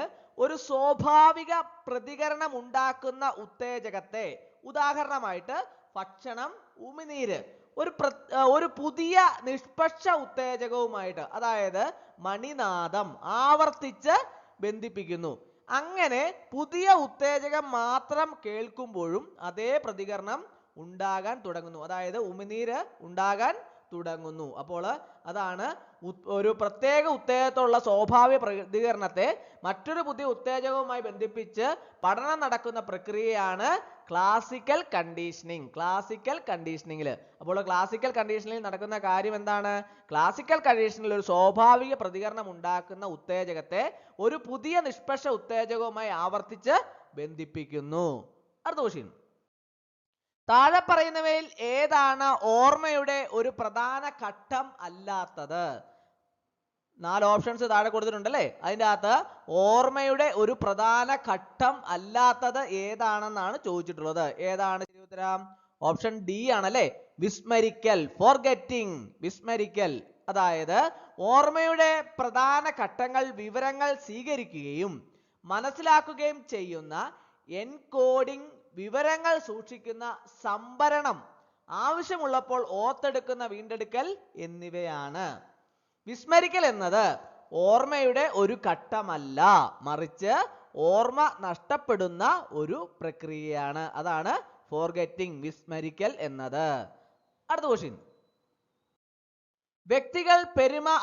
ഒരു സ്വാഭാവിക പ്രതികരണം ഉണ്ടാക്കുന്ന ഉത്തേജകത്തെ, ഉദാഹരണമായിട്ട് ഭക്ഷണം, ഉമിനീര്, ഒരു പുതിയ നിഷ്പക്ഷ ഉത്തേജകവുമായിട്ട്, അതായത് മണിനാദം, ആവർത്തിച്ച് ബന്ധിപ്പിക്കുന്നു. അങ്ങനെ പുതിയ ഉത്തേജകം മാത്രം കേൾക്കുമ്പോഴും അതേ പ്രതികരണം ഉണ്ടാകാൻ തുടങ്ങുന്നു, അതായത് ഉമിനീര് ഉണ്ടാകാൻ തുടങ്ങുന്നു. അപ്പോൾ അതാണ് ഒരു പ്രത്യേക ഉത്തേജകത്തോടുള്ള സ്വാഭാവിക പ്രതികരണത്തെ മറ്റൊരു പുതിയ ഉത്തേജകവുമായി ബന്ധിപ്പിച്ച് പഠനം നടക്കുന്ന പ്രക്രിയയാണ് ക്ലാസിക്കൽ കണ്ടീഷനിങ്. ക്ലാസിക്കൽ കണ്ടീഷനിങ്ങിൽ, അപ്പോൾ ക്ലാസിക്കൽ കണ്ടീഷനിങ്ങിൽ നടക്കുന്ന കാര്യം എന്താണ്? ക്ലാസിക്കൽ കണ്ടീഷനിൽ ഒരു സ്വാഭാവിക പ്രതികരണം ഉണ്ടാക്കുന്ന ഉത്തേജകത്തെ ഒരു പുതിയ നിഷ്പക്ഷ ഉത്തേജകവുമായി ആവർത്തിച്ച് ബന്ധിപ്പിക്കുന്നു. അടുത്ത ക്വസ്റ്റ്യൻ. താഴെ പറയുന്നവയിൽ ഏതാണ് ഓർമ്മയുടെ ഒരു പ്രധാന ഘട്ടം അല്ലാത്തത്? 4 ഓപ്ഷൻസ് താഴെ കൊടുത്തിട്ടുണ്ടല്ലേ. അതിൻ്റെ അകത്ത് ഓർമ്മയുടെ ഒരു പ്രധാന ഘട്ടം അല്ലാത്തത് ഏതാണെന്നാണ് ചോദിച്ചിട്ടുള്ളത്. ഏതാണ് ശരി ഉത്തരം? ഓപ്ഷൻ ഡി ആണല്ലേ, വിസ്മരിക്കൽ, ഫോർഗെറ്റിംഗ്. വിസ്മരിക്കൽ, അതായത് ഓർമ്മയുടെ പ്രധാന ഘട്ടങ്ങൾ വിവരങ്ങൾ സ്വീകരിക്കുകയും മനസ്സിലാക്കുകയും ചെയ്യുന്ന എൻകോഡിംഗ്, വിവരങ്ങൾ സൂക്ഷിക്കുന്ന സംഭരണം, ആവശ്യമുള്ളപ്പോൾ ഓർത്തെടുക്കുന്ന വീണ്ടെടുക്കൽ എന്നിവയാണ്. വിസ്മരിക്കൽ എന്നത് ഓർമ്മയുടെ ഒരു ഘട്ടമല്ല, മറിച്ച് ഓർമ്മ നഷ്ടപ്പെടുന്ന ഒരു പ്രക്രിയയാണ്. അതാണ് ഫോർഗെറ്റിംഗ്, വിസ്മരിക്കൽ എന്നത്. അടുത്ത ക്വസ്റ്റ്യൻ. വ്യക്തികൾ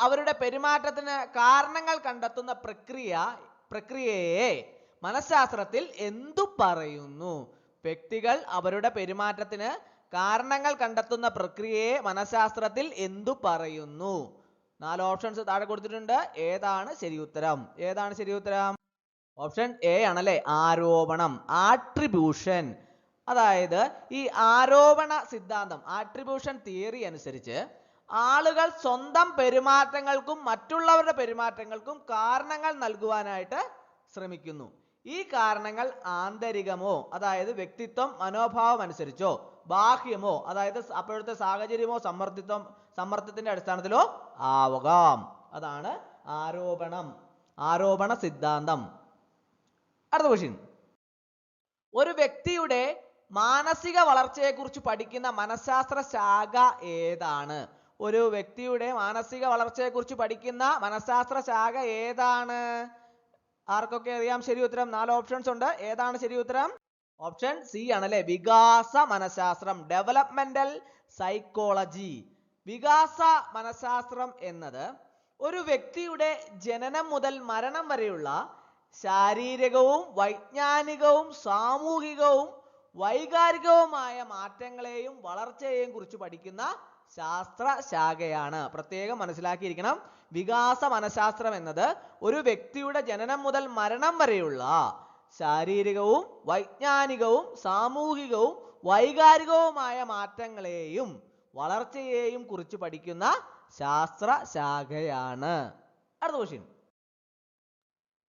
അവരുടെ പെരുമാറ്റത്തിന് കാരണങ്ങൾ കണ്ടെത്തുന്ന പ്രക്രിയയെ മനഃശാസ്ത്രത്തിൽ എന്തു പറയുന്നു? വ്യക്തികൾ അവരുടെ പെരുമാറ്റത്തിന് കാരണങ്ങൾ കണ്ടെത്തുന്ന പ്രക്രിയയെ മനഃശാസ്ത്രത്തിൽ എന്തു പറയുന്നു? 4 ഓപ്ഷൻസ് താഴെ കൊടുത്തിട്ടുണ്ട്. ഏതാണ് ശരി ഉത്തരം? ഏതാണ് ശരി ഉത്തരം? ഓപ്ഷൻ എ ആണല്ലേ, ആരോപണം, ആട്രിബ്യൂഷൻ. അതായത് ഈ ആരോപണ സിദ്ധാന്തം, ആട്രിബ്യൂഷൻ തിയറി അനുസരിച്ച് ആളുകൾ സ്വന്തം പെരുമാറ്റങ്ങൾക്കും മറ്റുള്ളവരുടെ പെരുമാറ്റങ്ങൾക്കും കാരണങ്ങൾ നൽകുവാനായിട്ട് ശ്രമിക്കുന്നു. ഈ കാരണങ്ങൾ ആന്തരികമോ, അതായത് വ്യക്തിത്വം മനോഭാവം അനുസരിച്ചോ, ബാഹ്യമോ, അതായത് അപ്പോഴത്തെ സാഹചര്യമോ സമ്മർദ്ദത്തിന്റെ അടിസ്ഥാനത്തിലോ ആവാം. അതാണ് ആരോപണ സിദ്ധാന്തം. അടുത്ത ക്വസ്റ്റ്യൻ. ഒരു വ്യക്തിയുടെ മാനസിക വളർച്ചയെക്കുറിച്ച് പഠിക്കുന്ന മനഃശാസ്ത്ര ശാഖ ഏതാണ്? ഒരു വ്യക്തിയുടെ മാനസിക വളർച്ചയെക്കുറിച്ച് പഠിക്കുന്ന മനഃശാസ്ത്ര ശാഖ ഏതാണ്? ആർക്കൊക്കെ അറിയാം ശരി ഉത്തരം? 4 ഓപ്ഷൻസ് ഉണ്ട്. ഏതാണ് ശരി ഉത്തരം? ഓപ്ഷൻ സി ആണല്ലേ, വികാസ മനഃശാസ്ത്രം, ഡെവലപ്മെന്റൽ സൈക്കോളജി. വികാസ മനഃശാസ്ത്രം എന്നത് ഒരു വ്യക്തിയുടെ ജനനം മുതൽ മരണം വരെയുള്ള ശാരീരികവും വൈജ്ഞാനികവും സാമൂഹികവും വൈകാരികവുമായ മാറ്റങ്ങളെയും വളർച്ചയെയും കുറിച്ച് പഠിക്കുന്ന ശാസ്ത്ര ശാഖയാണ്. പ്രത്യേകം മനസ്സിലാക്കിയിരിക്കണം. വികാസ മനഃശാസ്ത്രം എന്നത് ഒരു വ്യക്തിയുടെ ജനനം മുതൽ മരണം വരെയുള്ള ശാരീരികവും വൈജ്ഞാനികവും സാമൂഹികവും വൈകാരികവുമായ മാറ്റങ്ങളെയും വളർച്ചയെയും കുറിച്ച് പഠിക്കുന്ന ശാസ്ത്ര ശാഖയാണ്. അടുത്ത ക്വസ്റ്റ്യൻ.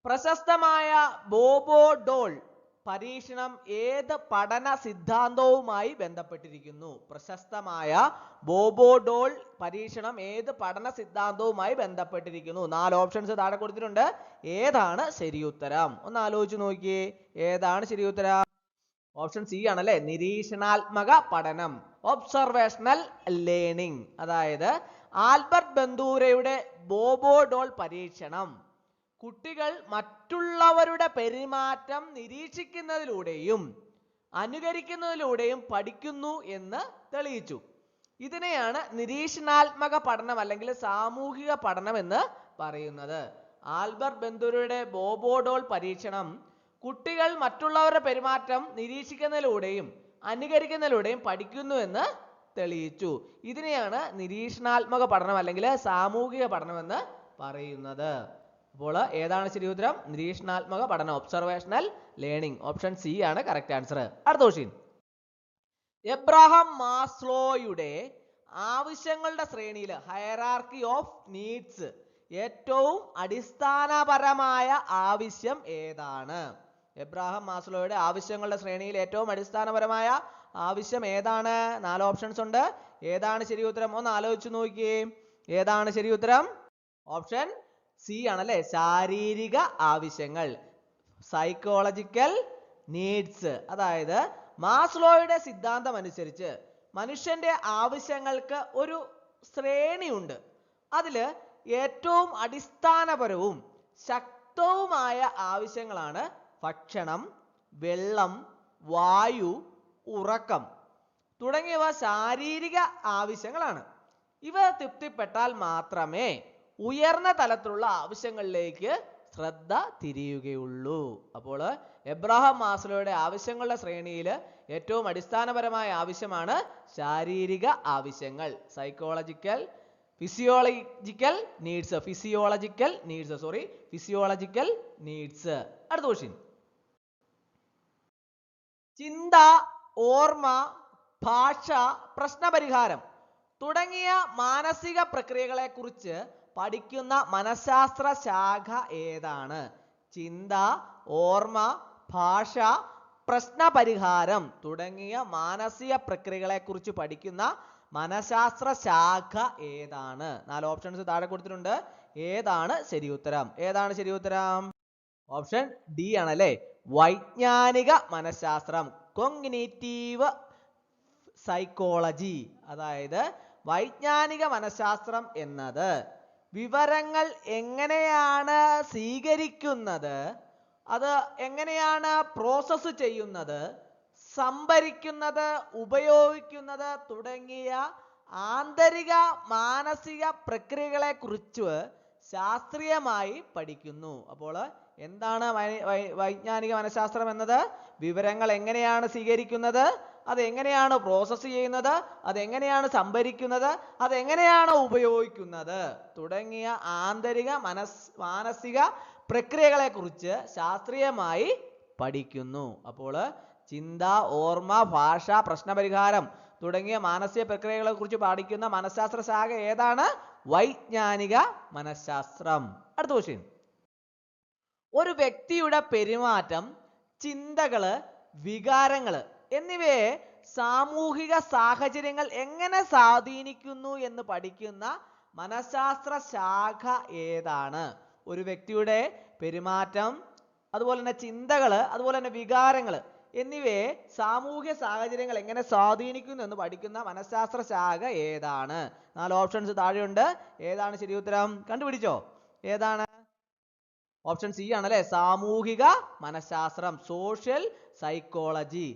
പ്രശസ്തമായ ബോബോ ഡോൾ പരീക്ഷണം ഏത് പഠന സിദ്ധാന്തവുമായി ബന്ധപ്പെട്ടിരിക്കുന്നു? പ്രശസ്തമായ ബോബോ ഡോൾ പരീക്ഷണം ഏത് പഠന സിദ്ധാന്തവുമായി ബന്ധപ്പെട്ടിരിക്കുന്നു? 4 ഓപ്ഷൻസ് താഴെ കൊടുത്തിട്ടുണ്ട്. ഏതാണ് ശരിയുത്തരം? ഒന്ന് ആലോചിച്ച് നോക്കിയേ. ഏതാണ് ശരിയുത്തരം? ഓപ്ഷൻ സി ആണല്ലേ, നിരീക്ഷണാത്മക പഠനം, ഒബ്സർവേഷണൽ ലേണിംഗ്. അതായത് ആൽബർട്ട് ബന്ദൂരയുടെ ബോബോ ഡോൾ പരീക്ഷണം കുട്ടികൾ മറ്റുള്ളവരുടെ പെരുമാറ്റം നിരീക്ഷിക്കുന്നതിലൂടെയും അനുകരിക്കുന്നതിലൂടെയും പഠിക്കുന്നു എന്ന് തെളിയിച്ചു. ഇതിനെയാണ് നിരീക്ഷണാത്മക പഠനം അല്ലെങ്കിൽ സാമൂഹിക പഠനം എന്ന് പറയുന്നത്. ആൽബർട്ട് ബന്ദൂരയുടെ ബോബോ ഡോൾ പരീക്ഷണം കുട്ടികൾ മറ്റുള്ളവരുടെ പെരുമാറ്റം നിരീക്ഷിക്കുന്നതിലൂടെയും അനുകരിക്കുന്നതിലൂടെയും പഠിക്കുന്നു എന്ന് തെളിയിച്ചു. ഇതിനെയാണ് നിരീക്ഷണാത്മക പഠനം അല്ലെങ്കിൽ സാമൂഹിക പഠനം എന്ന് പറയുന്നത്. അപ്പോൾ ഏതാണ് ശരി ഉത്തരം? നിരീക്ഷണാത്മക പഠനം, ഒബ്സർവേഷണൽ ലേണിംഗ്. ഓപ്ഷൻ സി ആണ് കറക്റ്റ് ആൻസർ. അടുത്ത ക്വസ്റ്റ്യൻ. എബ്രഹാം മാസ്ലോയുടെ ആവശ്യങ്ങളുടെ ശ്രേണിയിൽ ഹയറാർക്കി ഓഫ് നീഡ്സ് ഏറ്റവും അടിസ്ഥാനപരമായ ആവശ്യം ഏതാണ്? എബ്രഹാം മാസ്ലോയുടെ ആവശ്യങ്ങളുടെ ശ്രേണിയിൽ ഏറ്റവും അടിസ്ഥാനപരമായ ആവശ്യം ഏതാണ്? 4 ഓപ്ഷൻസ് ഉണ്ട്. ഏതാണ് ശരി ഉത്തരം? ഒന്ന് ആലോചിച്ച് നോക്കിയേ. ഏതാണ് ശരി ഉത്തരം? ഓപ്ഷൻ സി ആണല്ലേ, ശാരീരിക ആവശ്യങ്ങൾ, സൈക്കോളജിക്കൽ നീഡ്സ്. അതായത് മാസ്ലോയുടെ സിദ്ധാന്തം അനുസരിച്ച് മനുഷ്യന്റെ ആവശ്യങ്ങൾക്ക് ഒരു ശ്രേണിയുണ്ട്. അതില് ഏറ്റവും അടിസ്ഥാനപരവും ശക്തവുമായ ആവശ്യങ്ങളാണ് ഭക്ഷണം, വെള്ളം, വായു, ഉറക്കം തുടങ്ങിയവ ശാരീരിക ആവശ്യങ്ങളാണ്. ഇവ തൃപ്തിപ്പെട്ടാൽ മാത്രമേ ഉയർന്ന തലത്തിലുള്ള ആവശ്യങ്ങളിലേക്ക് ശ്രദ്ധ തിരിയുകയുള്ളൂ. അപ്പോൾ എബ്രഹാം മാസ്ലോയുടെ ആവശ്യങ്ങളുടെ ശ്രേണിയിൽ ഏറ്റവും അടിസ്ഥാനപരമായ ആവശ്യമാണ് ശാരീരിക ആവശ്യങ്ങൾ, ഫിസിയോളജിക്കൽ നീഡ്സ്. അടുത്ത ക്വസ്റ്റ്യൻ. ചിന്ത, ഓർമ്മ, ഭാഷ, പ്രശ്നപരിഹാരം തുടങ്ങിയ മാനസിക പ്രക്രിയകളെ കുറിച്ച് പഠിക്കുന്ന മനഃശാസ്ത്ര ശാഖ ഏതാണ്? ചിന്ത, ഓർമ്മ, ഭാഷ, പ്രശ്നപരിഹാരം തുടങ്ങിയ മാനസിക പ്രക്രിയകളെ കുറിച്ച് പഠിക്കുന്ന മനഃശാസ്ത്ര ശാഖ ഏതാണ്? 4 ഓപ്ഷൻസ് താഴെ കൊടുത്തിട്ടുണ്ട്. ഏതാണ് ശരി ഉത്തരം? ഏതാണ് ശരി ഉത്തരം? ഓപ്ഷൻ ഡി ആണല്ലേ, വൈജ്ഞാനിക മനഃശാസ്ത്രം, കോഗ്നിറ്റീവ് സൈക്കോളജി. അതായത് വൈജ്ഞാനിക മനഃശാസ്ത്രം എന്നത് വിവരങ്ങൾ എങ്ങനെയാണ് സ്വീകരിക്കുന്നത്, അത് എങ്ങനെയാണ് പ്രോസസ്സ് ചെയ്യുന്നത്, സംഭരിക്കുന്നത്, ഉപയോഗിക്കുന്നത് തുടങ്ങിയ ആന്തരിക മാനസിക പ്രക്രിയകളെ കുറിച്ച് ശാസ്ത്രീയമായി പഠിക്കുന്നു. അപ്പോൾ എന്താണ് വൈജ്ഞാനിക മനഃശാസ്ത്രം എന്നത്? വിവരങ്ങൾ എങ്ങനെയാണ് സ്വീകരിക്കുന്നത്, അതെങ്ങനെയാണ് പ്രോസസ്സ് ചെയ്യുന്നത്, അതെങ്ങനെയാണ് സംഭരിക്കുന്നത്, അതെങ്ങനെയാണ് ഉപയോഗിക്കുന്നത് തുടങ്ങിയ ആന്തരിക മാനസിക പ്രക്രിയകളെ കുറിച്ച് ശാസ്ത്രീയമായി പഠിക്കുന്നു. അപ്പോൾ ചിന്ത, ഓർമ്മ, ഭാഷ, പ്രശ്നപരിഹാരം തുടങ്ങിയ മാനസിക പ്രക്രിയകളെ കുറിച്ച് പഠിക്കുന്ന മനഃശാസ്ത്ര ശാഖ ഏതാണ്? വൈജ്ഞാനിക മനഃശാസ്ത്രം. അടുത്ത ക്വസ്റ്റ്യൻ. ഒരു വ്യക്തിയുടെ പെരുമാറ്റം, ചിന്തകള്, വികാരങ്ങള് എന്നിവയെ സാമൂഹിക സാഹചര്യങ്ങൾ എങ്ങനെ സ്വാധീനിക്കുന്നു എന്ന് പഠിക്കുന്ന മനഃശാസ്ത്ര ശാഖ ഏതാണ്? ഒരു വ്യക്തിയുടെ പെരുമാറ്റം, അതുപോലെ തന്നെ ചിന്തകള്, അതുപോലെ തന്നെ വികാരങ്ങള് എന്നിവയെ സാമൂഹ്യ സാഹചര്യങ്ങൾ എങ്ങനെ സ്വാധീനിക്കുന്നു എന്ന് പഠിക്കുന്ന മനഃശാസ്ത്ര ശാഖ ഏതാണ്? 4 ഓപ്ഷൻസ് താഴെയുണ്ട്. ഏതാണ് ശരി ഉത്തരം? കണ്ടുപിടിച്ചോ. ഏതാണ്? ഓപ്ഷൻ സി ആണല്ലേ, സാമൂഹിക മനഃശാസ്ത്രം, സോഷ്യൽ സൈക്കോളജി.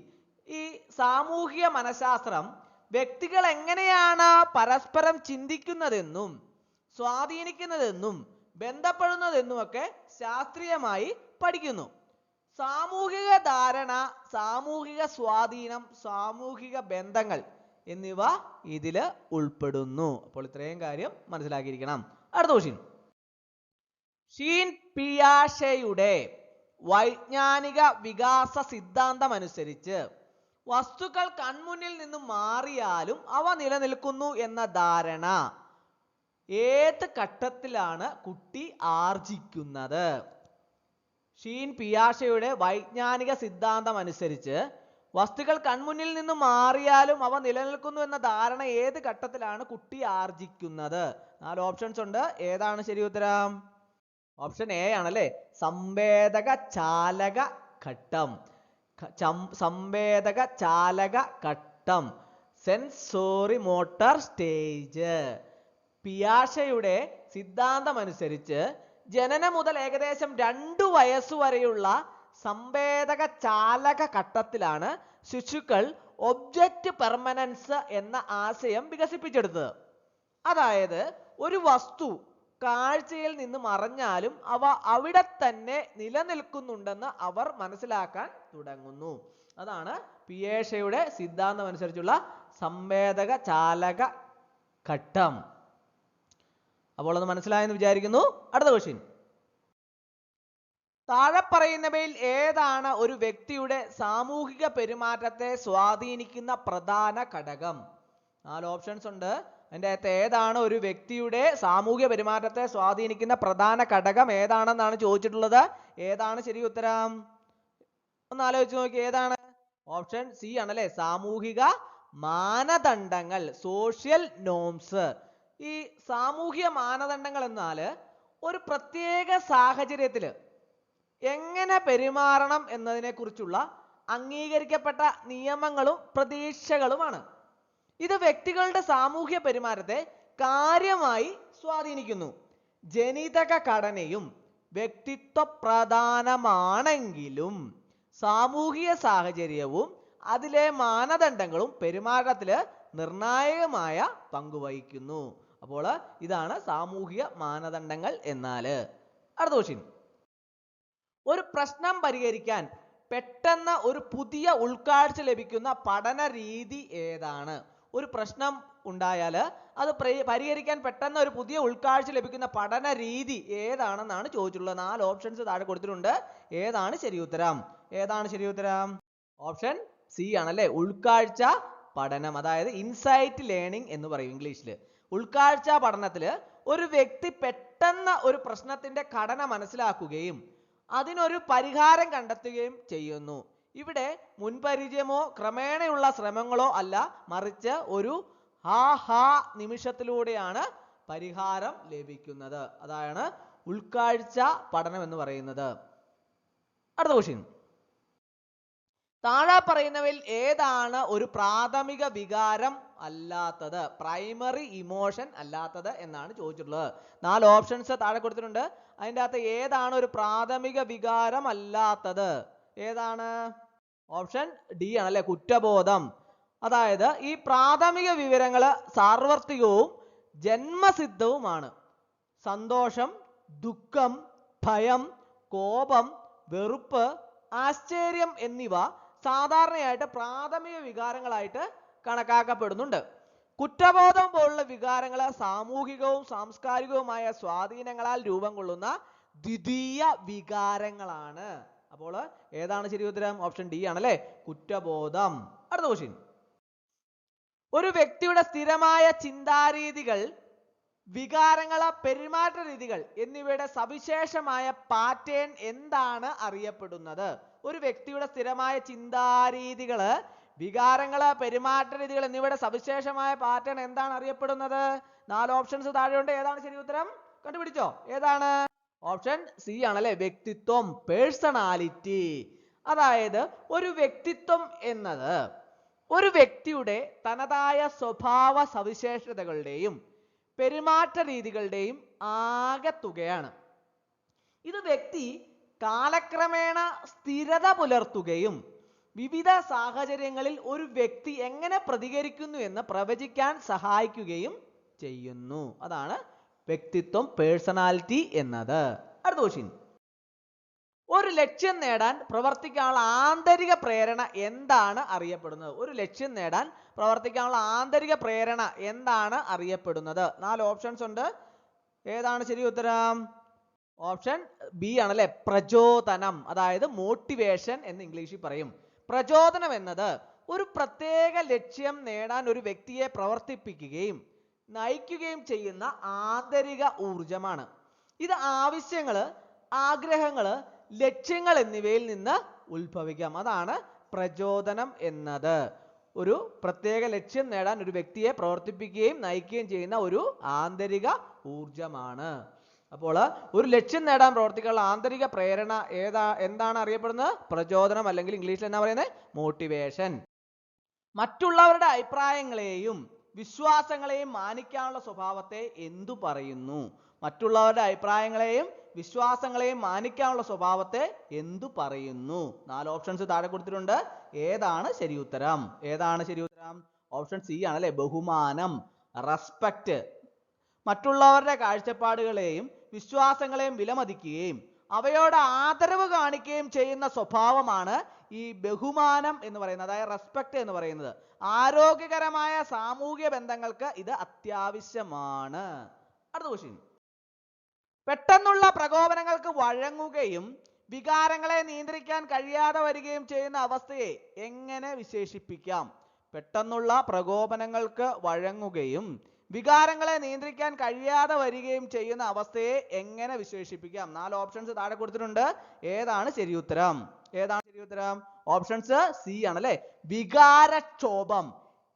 ഈ സാമൂഹിക മനഃശാസ്ത്രം വ്യക്തികൾ എങ്ങനെയാണ് പരസ്പരം ചിന്തിക്കുന്നതെന്നും സ്വാധീനിക്കുന്നതെന്നും ബന്ധപ്പെടുന്നതെന്നും ഒക്കെ ശാസ്ത്രീയമായി പഠിക്കുന്നു. സാമൂഹിക ധാരണ, സാമൂഹിക സ്വാധീനം, സാമൂഹിക ബന്ധങ്ങൾ എന്നിവ ഇതിൽ ഉൾപ്പെടുന്നു. അപ്പോൾ ഇത്രയും കാര്യം മനസ്സിലാക്കിയിരിക്കണം. അടുത്ത ക്വസ്റ്റ്യൻ. ഷീൻ പിയാഷെയുടെ വൈജ്ഞാനിക വികാസ സിദ്ധാന്തം അനുസരിച്ച് വസ്തുക്കൾ കൺമുന്നിൽ നിന്നും മാറിയാലും അവ നിലനിൽക്കുന്നു എന്ന ധാരണ ഏത് ഘട്ടത്തിലാണ് കുട്ടി ആർജിക്കുന്നത്? ഷീൻ പിയാഷെയുടെ വൈജ്ഞാനിക സിദ്ധാന്തം അനുസരിച്ച് വസ്തുക്കൾ കൺമുന്നിൽ നിന്നും മാറിയാലും അവ നിലനിൽക്കുന്നു എന്ന ധാരണ ഏത് ഘട്ടത്തിലാണ് കുട്ടി ആർജിക്കുന്നത്? 4 ഓപ്ഷൻസ് ഉണ്ട്. ഏതാണ് ശരി ഉത്തരം? ഓപ്ഷൻ എ ആണല്ലേ, സംവേദക ചാലക ഘട്ടം. സംവേദക ചാലക ഘട്ടം, സെൻസോറി മോട്ടോർ സ്റ്റേജ്. പിയാഷെയുടെ സിദ്ധാന്തം അനുസരിച്ച് ജനനം മുതൽ ഏകദേശം 2 വയസ്സുവരെയുള്ള സംവേദക ചാലക ഘട്ടത്തിലാണ് ശിശുക്കൾ ഒബ്ജക്റ്റ് പെർമനൻസ് എന്ന ആശയം വികസിപ്പിച്ചെടുത്തത്. അതായത് ഒരു വസ്തു കാഴ്ചയിൽ നിന്ന് മറഞ്ഞാലും അവ അവിടെ തന്നെ നിലനിൽക്കുന്നുണ്ടെന്ന് അവർ മനസ്സിലാക്കാൻ തുടങ്ങുന്നു. അതാണ് പിയാഷെയുടെ സിദ്ധാന്തം അനുസരിച്ചുള്ള സംവേദക ചാലക ഘട്ടം. അപ്പോൾ അത് മനസ്സിലായെന്ന് വിചാരിക്കുന്നു. അടുത്ത ക്വസ്റ്റ്യൻ. താഴെ പറയുന്നവയിൽ ഏതാണ് ഒരു വ്യക്തിയുടെ സാമൂഹിക പെരുമാറ്റത്തെ സ്വാധീനിക്കുന്ന പ്രധാന ഘടകം? 4 ഓപ്ഷൻസ് ഉണ്ട്. അതിൻ്റെ അകത്ത് ഏതാണ് ഒരു വ്യക്തിയുടെ സാമൂഹിക പെരുമാറ്റത്തെ സ്വാധീനിക്കുന്ന പ്രധാന ഘടകം ഏതാണെന്നാണ് ചോദിച്ചിട്ടുള്ളത്. ഏതാണ് ശരി ഉത്തരം? ഒന്ന് ആലോചിച്ച് നോക്കി. ഏതാണ്? ഓപ്ഷൻ സി ആണല്ലേ, സാമൂഹിക മാനദണ്ഡങ്ങൾ, സോഷ്യൽ നോംസ്. ഈ സാമൂഹിക മാനദണ്ഡങ്ങൾ എന്നാൽ ഒരു പ്രത്യേക സാഹചര്യത്തിൽ എങ്ങനെ പെരുമാറണം എന്നതിനെ കുറിച്ചുള്ള അംഗീകരിക്കപ്പെട്ട നിയമങ്ങളും പ്രതീക്ഷകളുമാണ്. ഇത് വ്യക്തികളുടെ സാമൂഹ്യ പെരുമാറ്റത്തെ കാര്യമായി സ്വാധീനിക്കുന്നു. ജനിതക ഘടനയും വ്യക്തിത്വ പ്രധാനമാണെങ്കിലും സാമൂഹിക സാഹചര്യവും അതിലെ മാനദണ്ഡങ്ങളും പെരുമാറ്റത്തിൽ നിർണായകമായ പങ്കുവഹിക്കുന്നു. അപ്പോൾ ഇതാണ് സാമൂഹിക മാനദണ്ഡങ്ങൾ എന്നാൽ. അടുത്ത ക്വസ്റ്റ്യൻ. ഒരു പ്രശ്നം പരിഹരിക്കാൻ പെട്ടെന്ന് ഒരു പുതിയ ഉൾക്കാഴ്ച ലഭിക്കുന്ന പഠന രീതി ഏതാണ്? ഒരു പ്രശ്നം ഉണ്ടായാൽ അത് പരിഹരിക്കാൻ പെട്ടെന്ന് ഒരു പുതിയ ഉൾക്കാഴ്ച ലഭിക്കുന്ന പഠന രീതി ഏതാണെന്നാണ് ചോദിച്ചിട്ടുള്ളത്. 4 ഓപ്ഷൻസ് താഴെ കൊടുത്തിട്ടുണ്ട്. ഏതാണ് ശരി ഉത്തരം? ഏതാണ് ശരി ഉത്തരം? ഓപ്ഷൻ സി ആണല്ലേ, ഉൾക്കാഴ്ച പഠനം. അതായത് ഇൻസൈറ്റ് ലേണിംഗ് എന്ന് പറയും ഇംഗ്ലീഷിൽ. ഉൾക്കാഴ്ച പഠനത്തിൽ ഒരു വ്യക്തി പെട്ടെന്ന് ഒരു പ്രശ്നത്തിന്റെ ഘടന മനസ്സിലാക്കുകയും അതിനൊരു പരിഹാരം കണ്ടെത്തുകയും ചെയ്യുന്നു. ഇവിടെ മുൻപരിചയമോ ക്രമേണയുള്ള ശ്രമങ്ങളോ അല്ല, മറിച്ച് ഒരു ഹാ നിമിഷത്തിലൂടെയാണ് പരിഹാരം ലഭിക്കുന്നത്. അതാണ് ഉൾക്കാഴ്ച പഠനം എന്ന് പറയുന്നത്. അടുത്ത ക്വസ്റ്റ്യൻ. താഴെ പറയുന്നവയിൽ ഏതാണ് ഒരു പ്രാഥമിക വികാരം അല്ലാത്തത്? പ്രൈമറി ഇമോഷൻ അല്ലാത്തത് എന്നാണ് ചോദിച്ചിട്ടുള്ളത്. 4 ഓപ്ഷൻസ് താഴെ കൊടുത്തിട്ടുണ്ട്. അതിൻ്റെ അകത്ത് ഏതാണ് ഒരു പ്രാഥമിക വികാരം അല്ലാത്തത്? ഏതാണ്? ഓപ്ഷൻ ഡി ആണല്ലേ, കുറ്റബോധം. അതായത് ഈ പ്രാഥമിക വിവരങ്ങൾ സാർവത്രികവും ജന്മസിദ്ധവുമാണ്. സന്തോഷം, ദുഃഖം, ഭയം, കോപം, വെറുപ്പ്, ആശ്ചര്യം എന്നിവ സാധാരണയായിട്ട് പ്രാഥമിക വികാരങ്ങളായിട്ട് കണക്കാക്കപ്പെടുന്നുണ്ട്. കുറ്റബോധം പോലുള്ള വികാരങ്ങൾ സാമൂഹികവും സാംസ്കാരികവുമായ സ്വാധീനങ്ങളാൽ രൂപം കൊള്ളുന്ന ദ്വിതീയ വികാരങ്ങളാണ്. അപ്പോൾ ഏതാണ് ശരി ഉത്തരം? ഓപ്ഷൻ ഡി ആണല്ലേ, കുറ്റബോധം. അടുത്ത ക്വസ്റ്റ്യൻ. ഒരു വ്യക്തിയുടെ സ്ഥിരമായ ചിന്താരീതികൾ, വികാരങ്ങൾ, പെരുമാറ്റ രീതികൾ എന്നിവയുടെ സവിശേഷമായ പാറ്റേൺ എന്താണ് അറിയപ്പെടുന്നത്? ഒരു വ്യക്തിയുടെ സ്ഥിരമായ ചിന്താരീതികള്, വികാരങ്ങള്, പെരുമാറ്റ രീതികൾ എന്നിവയുടെ സവിശേഷമായ പാറ്റേൺ എന്താണ് അറിയപ്പെടുന്നത്? 4 ഓപ്ഷൻസ് താഴെയുണ്ട്. ഏതാണ് ശരി ഉത്തരം? കണ്ടുപിടിച്ചോ? ഏതാണ്? ഓപ്ഷൻ സി ആണല്ലേ, വ്യക്തിത്വം, പേഴ്സണാലിറ്റി. അതായത് ഒരു വ്യക്തിത്വം എന്നത് ഒരു വ്യക്തിയുടെ തനതായ സ്വഭാവ സവിശേഷതകളുടെയും പെരുമാറ്റ രീതികളുടെയും ആകെത്തുകയാണ്. ഇത് വ്യക്തി കാലക്രമേണ സ്ഥിരത പുലർത്തുകയും വിവിധ സാഹചര്യങ്ങളിൽ ഒരു വ്യക്തി എങ്ങനെ പ്രതികരിക്കുന്നു എന്ന് പ്രവചിക്കാൻ സഹായിക്കുകയും ചെയ്യുന്നു. അതാണ് വ്യക്തിത്വം, പേഴ്സണാലിറ്റി എന്നത്. അടുത്ത ക്വസ്റ്റ്യൻ. ഒരു ലക്ഷ്യം നേടാൻ പ്രവർത്തിക്കാനുള്ള ആന്തരിക പ്രേരണ എന്താണ് അറിയപ്പെടുന്നത്? ഒരു ലക്ഷ്യം നേടാൻ പ്രവർത്തിക്കാനുള്ള ആന്തരിക പ്രേരണ എന്താണ് അറിയപ്പെടുന്നത്? 4 ഓപ്ഷൻസ് ഉണ്ട്. ഏതാണ് ശരി ഉത്തരം? ഓപ്ഷൻ ബി ആണല്ലേ, പ്രചോദനം. അതായത് മോട്ടിവേഷൻ എന്ന് ഇംഗ്ലീഷിൽ പറയും. പ്രചോദനം എന്നത് ഒരു പ്രത്യേക ലക്ഷ്യം നേടാൻ ഒരു വ്യക്തിയെ പ്രവർത്തിപ്പിക്കുകയും നയിക്കുകയും ചെയ്യുന്ന ആന്തരിക ഊർജമാണ്. ഇത് ആവശ്യങ്ങള്, ആഗ്രഹങ്ങള്, ലക്ഷ്യങ്ങൾ എന്നിവയിൽ നിന്ന് ഉത്ഭവിക്കാം. അതാണ് പ്രചോദനം എന്നത്. ഒരു പ്രത്യേക ലക്ഷ്യം നേടാൻ ഒരു വ്യക്തിയെ പ്രവർത്തിപ്പിക്കുകയും നയിക്കുകയും ചെയ്യുന്ന ഒരു ആന്തരിക ഊർജമാണ്. അപ്പോൾ ഒരു ലക്ഷ്യം നേടാൻ പ്രവർത്തിക്കാനുള്ള ആന്തരിക പ്രേരണ എന്താണ് അറിയപ്പെടുന്നത്? പ്രചോദനം, അല്ലെങ്കിൽ ഇംഗ്ലീഷിൽ എന്നാ പറയുന്നത്? മോട്ടിവേഷൻ. മറ്റുള്ളവരുടെ അഭിപ്രായങ്ങളെയും വിശ്വാസങ്ങളെയും മാനിക്കാനുള്ള സ്വഭാവത്തെ എന്തു പറയുന്നു? മറ്റുള്ളവരുടെ അഭിപ്രായങ്ങളെയും വിശ്വാസങ്ങളെയും മാനിക്കാനുള്ള സ്വഭാവത്തെ എന്തു പറയുന്നു? 4 ഓപ്ഷൻസ് താഴെ കൊടുത്തിട്ടുണ്ട്. ഏതാണ് ശരി ഉത്തരം? ഏതാണ് ശരി ഉത്തരം? ഓപ്ഷൻ സി ആണല്ലേ, ബഹുമാനം, റെസ്പെക്ട്. മറ്റുള്ളവരുടെ കാഴ്ചപ്പാടുകളെയും വിശ്വാസങ്ങളെയും വിലമതിക്കുകയും അവയോട് ആദരവ് കാണിക്കുകയും ചെയ്യുന്ന സ്വഭാവമാണ് ഈ ബഹുമാനം എന്ന് പറയുന്നത്, അതായത് റെസ്പെക്ട് എന്ന് പറയുന്നത്. ആരോഗ്യകരമായ സാമൂഹിക ബന്ധങ്ങൾക്ക് ഇത് അത്യാവശ്യമാണ്. അടുത്ത ക്വസ്റ്റ്യൻ. പെട്ടെന്നുള്ള പ്രകോപനങ്ങൾക്ക് വഴങ്ങുകയും വികാരങ്ങളെ നിയന്ത്രിക്കാൻ കഴിയാതെ വരികയും ചെയ്യുന്ന അവസ്ഥയെ എങ്ങനെ വിശേഷിപ്പിക്കാം? പെട്ടെന്നുള്ള പ്രകോപനങ്ങൾക്ക് വഴങ്ങുകയും വികാരങ്ങളെ നിയന്ത്രിക്കാൻ കഴിയാതെ വരികയും ചെയ്യുന്ന അവസ്ഥയെ എങ്ങനെ വിശേഷിപ്പിക്കാം? 4 ഓപ്ഷൻസ് താഴെ കൊടുത്തിട്ടുണ്ട്. ഏതാണ് ശരി ഉത്തരം? ഏതാണ് ശരി ഉത്തരം? ഓപ്ഷൻസ് സി ആണല്ലേ, വികാരക്ഷോഭം,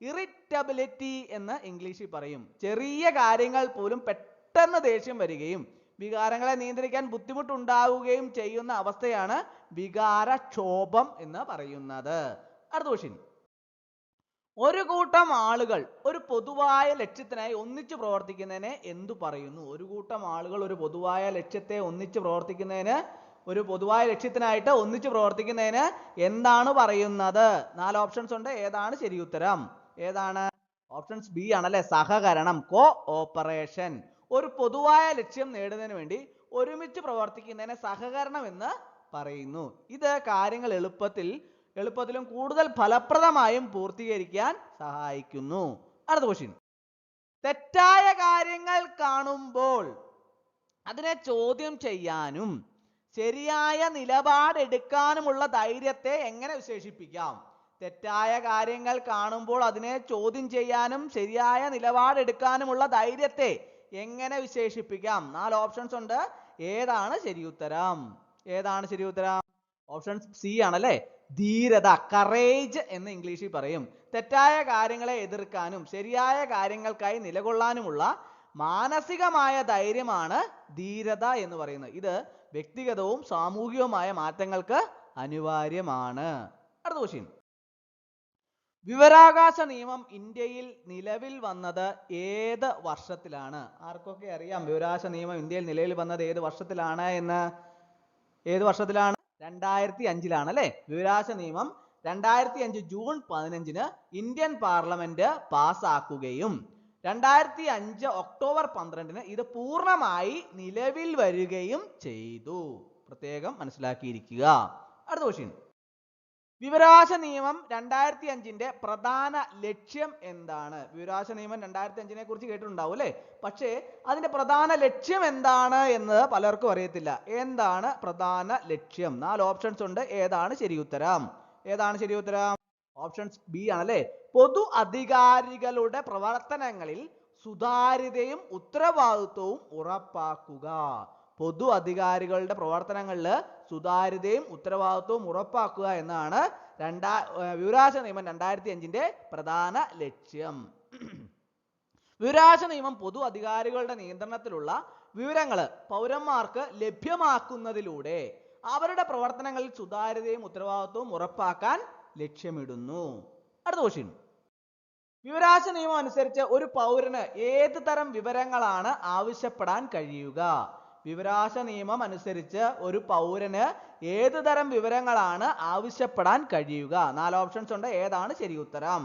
ഇറിറ്റബിലിറ്റി എന്ന് ഇംഗ്ലീഷിൽ പറയും. ചെറിയ കാര്യങ്ങൾ പോലും പെട്ടെന്ന് ദേഷ്യം വരികയും വികാരങ്ങളെ നിയന്ത്രിക്കാൻ ബുദ്ധിമുട്ടുണ്ടാവുകയും ചെയ്യുന്ന അവസ്ഥയാണ് വികാരക്ഷോഭം എന്ന് പറയുന്നത്. അടുത്ത ക്വസ്റ്റ്യൻ. ഒരു കൂട്ടം ആളുകൾ ഒരു പൊതുവായ ലക്ഷ്യത്തിനായി ഒന്നിച്ചു പ്രവർത്തിക്കുന്നതിനെ എന്തു പറയുന്നു? ഒരു കൂട്ടം ആളുകൾ ഒരു പൊതുവായ ലക്ഷ്യത്തെ ഒന്നിച്ചു പ്രവർത്തിക്കുന്നതിന്, ഒരു പൊതുവായ ലക്ഷ്യത്തിനായിട്ട് ഒന്നിച്ചു പ്രവർത്തിക്കുന്നതിന് എന്താണ് പറയുന്നത്? 4 ഓപ്ഷൻസ് ഉണ്ട്. ഏതാണ് ശരി ഉത്തരം? ഏതാണ്? ഓപ്ഷൻസ് ബി ആണല്ലേ, സഹകരണം, കോ ഓപ്പറേഷൻ. ഒരു പൊതുവായ ലക്ഷ്യം നേടുന്നതിന് വേണ്ടി ഒരുമിച്ച് പ്രവർത്തിക്കുന്നതിനെ സഹകരണം എന്ന് പറയുന്നു. ഇത് കാര്യങ്ങൾ എളുപ്പത്തിലും കൂടുതൽ ഫലപ്രദമായും പൂർത്തീകരിക്കാൻ സഹായിക്കുന്നു. അടുത്ത ക്വസ്റ്റ്യൻ. തെറ്റായ കാര്യങ്ങൾ കാണുമ്പോൾ അതിനെ ചോദ്യം ചെയ്യാനും ശരിയായ നിലപാടെടുക്കാനുമുള്ള ധൈര്യത്തെ എങ്ങനെ വിശേഷിപ്പിക്കാം? തെറ്റായ കാര്യങ്ങൾ കാണുമ്പോൾ അതിനെ ചോദ്യം ചെയ്യാനും ശരിയായ നിലപാടെടുക്കാനുമുള്ള ധൈര്യത്തെ എങ്ങനെ വിശേഷിപ്പിക്കാം? 4 ഓപ്ഷൻസ് ഉണ്ട്. ഏതാണ് ശരി ഉത്തരം? ഏതാണ് ശരി ഉത്തരം? ഓപ്ഷൻ സി ആണല്ലേ, ധീരത, കറേജ് എന്ന് ഇംഗ്ലീഷിൽ പറയും. തെറ്റായ കാര്യങ്ങളെ എതിർക്കാനും ശരിയായ കാര്യങ്ങൾക്കായി നിലകൊള്ളാനുമുള്ള മാനസികമായ ധൈര്യമാണ് ധീരത എന്ന് പറയുന്നത്. ഇത് വ്യക്തിഗതവും സാമൂഹികവുമായ മാറ്റങ്ങൾക്ക് അനിവാര്യമാണ്. അടുത്ത ക്വസ്റ്റ്യൻ. വിവരാവകാശ നിയമം ഇന്ത്യയിൽ നിലവിൽ വന്നത് ഏത് വർഷത്തിലാണ്? ആർക്കൊക്കെ അറിയാം വിവരാവകാശ നിയമം ഇന്ത്യയിൽ നിലവിൽ വന്നത് ഏത് വർഷത്തിലാണ് എന്ന്? ഏത് വർഷത്തിലാണ്? 2005 അല്ലേ? വിവരാവകാശ നിയമം 2005 ജൂൺ 15 ഇന്ത്യൻ പാർലമെന്റ് പാസ്സാക്കുകയും 2005 ഒക്ടോബർ 12 ഇത് പൂർണ്ണമായി നിലവിൽ വരികയും ചെയ്തു. പ്രത്യേകം മനസ്സിലാക്കിയിരിക്കുക. അടുത്ത ക്വസ്റ്റ്യൻ. വിവരാവകാശ നിയമം 2005 പ്രധാന ലക്ഷ്യം എന്താണ്? വിവരാവകാശ നിയമം 2005 കുറിച്ച് കേട്ടിട്ടുണ്ടാവും അല്ലേ? പക്ഷേ അതിന്റെ പ്രധാന ലക്ഷ്യം എന്താണ് എന്ന് പലർക്കും അറിയത്തില്ല. എന്താണ് പ്രധാന ലക്ഷ്യം? 4 ഓപ്ഷൻസ് ഉണ്ട്. ഏതാണ് ശരി ഉത്തരം? ഏതാണ് ശരി ഉത്തരം? ഓപ്ഷൻസ് ബി ആണല്ലേ, പൊതു അധികാരികളുടെ പ്രവർത്തനങ്ങളിൽ സുതാര്യതയും ഉത്തരവാദിത്വവും ഉറപ്പാക്കുക. പൊതു അധികാരികളുടെ പ്രവർത്തനങ്ങളിൽ സുതാര്യതയും ഉത്തരവാദിത്വവും ഉറപ്പാക്കുക എന്നാണ് വിവരാവകാശ നിയമം 2005 പ്രധാന ലക്ഷ്യം. വിവരാവകാശ നിയമം പൊതു അധികാരികളുടെ നിയന്ത്രണത്തിലുള്ള വിവരങ്ങൾ പൗരന്മാർക്ക് ലഭ്യമാക്കുന്നതിലൂടെ അവരുടെ പ്രവർത്തനങ്ങളിൽ സുതാര്യതയും ഉത്തരവാദിത്വവും ഉറപ്പാക്കാൻ ലക്ഷ്യമിടുന്നു. അടുത്ത ക്വസ്റ്റ്യൻ. വിവരാവകാശ നിയമം അനുസരിച്ച് ഒരു പൗരന് ഏത് തരം വിവരങ്ങളാണ് ആവശ്യപ്പെടാൻ കഴിയുക? വിവരാവകാശ നിയമം അനുസരിച്ച് ഒരു പൗരന് ഏത് തരം വിവരങ്ങളാണ് ആവശ്യപ്പെടാൻ കഴിയുക? 4 ഓപ്ഷൻസ് ഉണ്ട്. ഏതാണ് ശരി ഉത്തരം?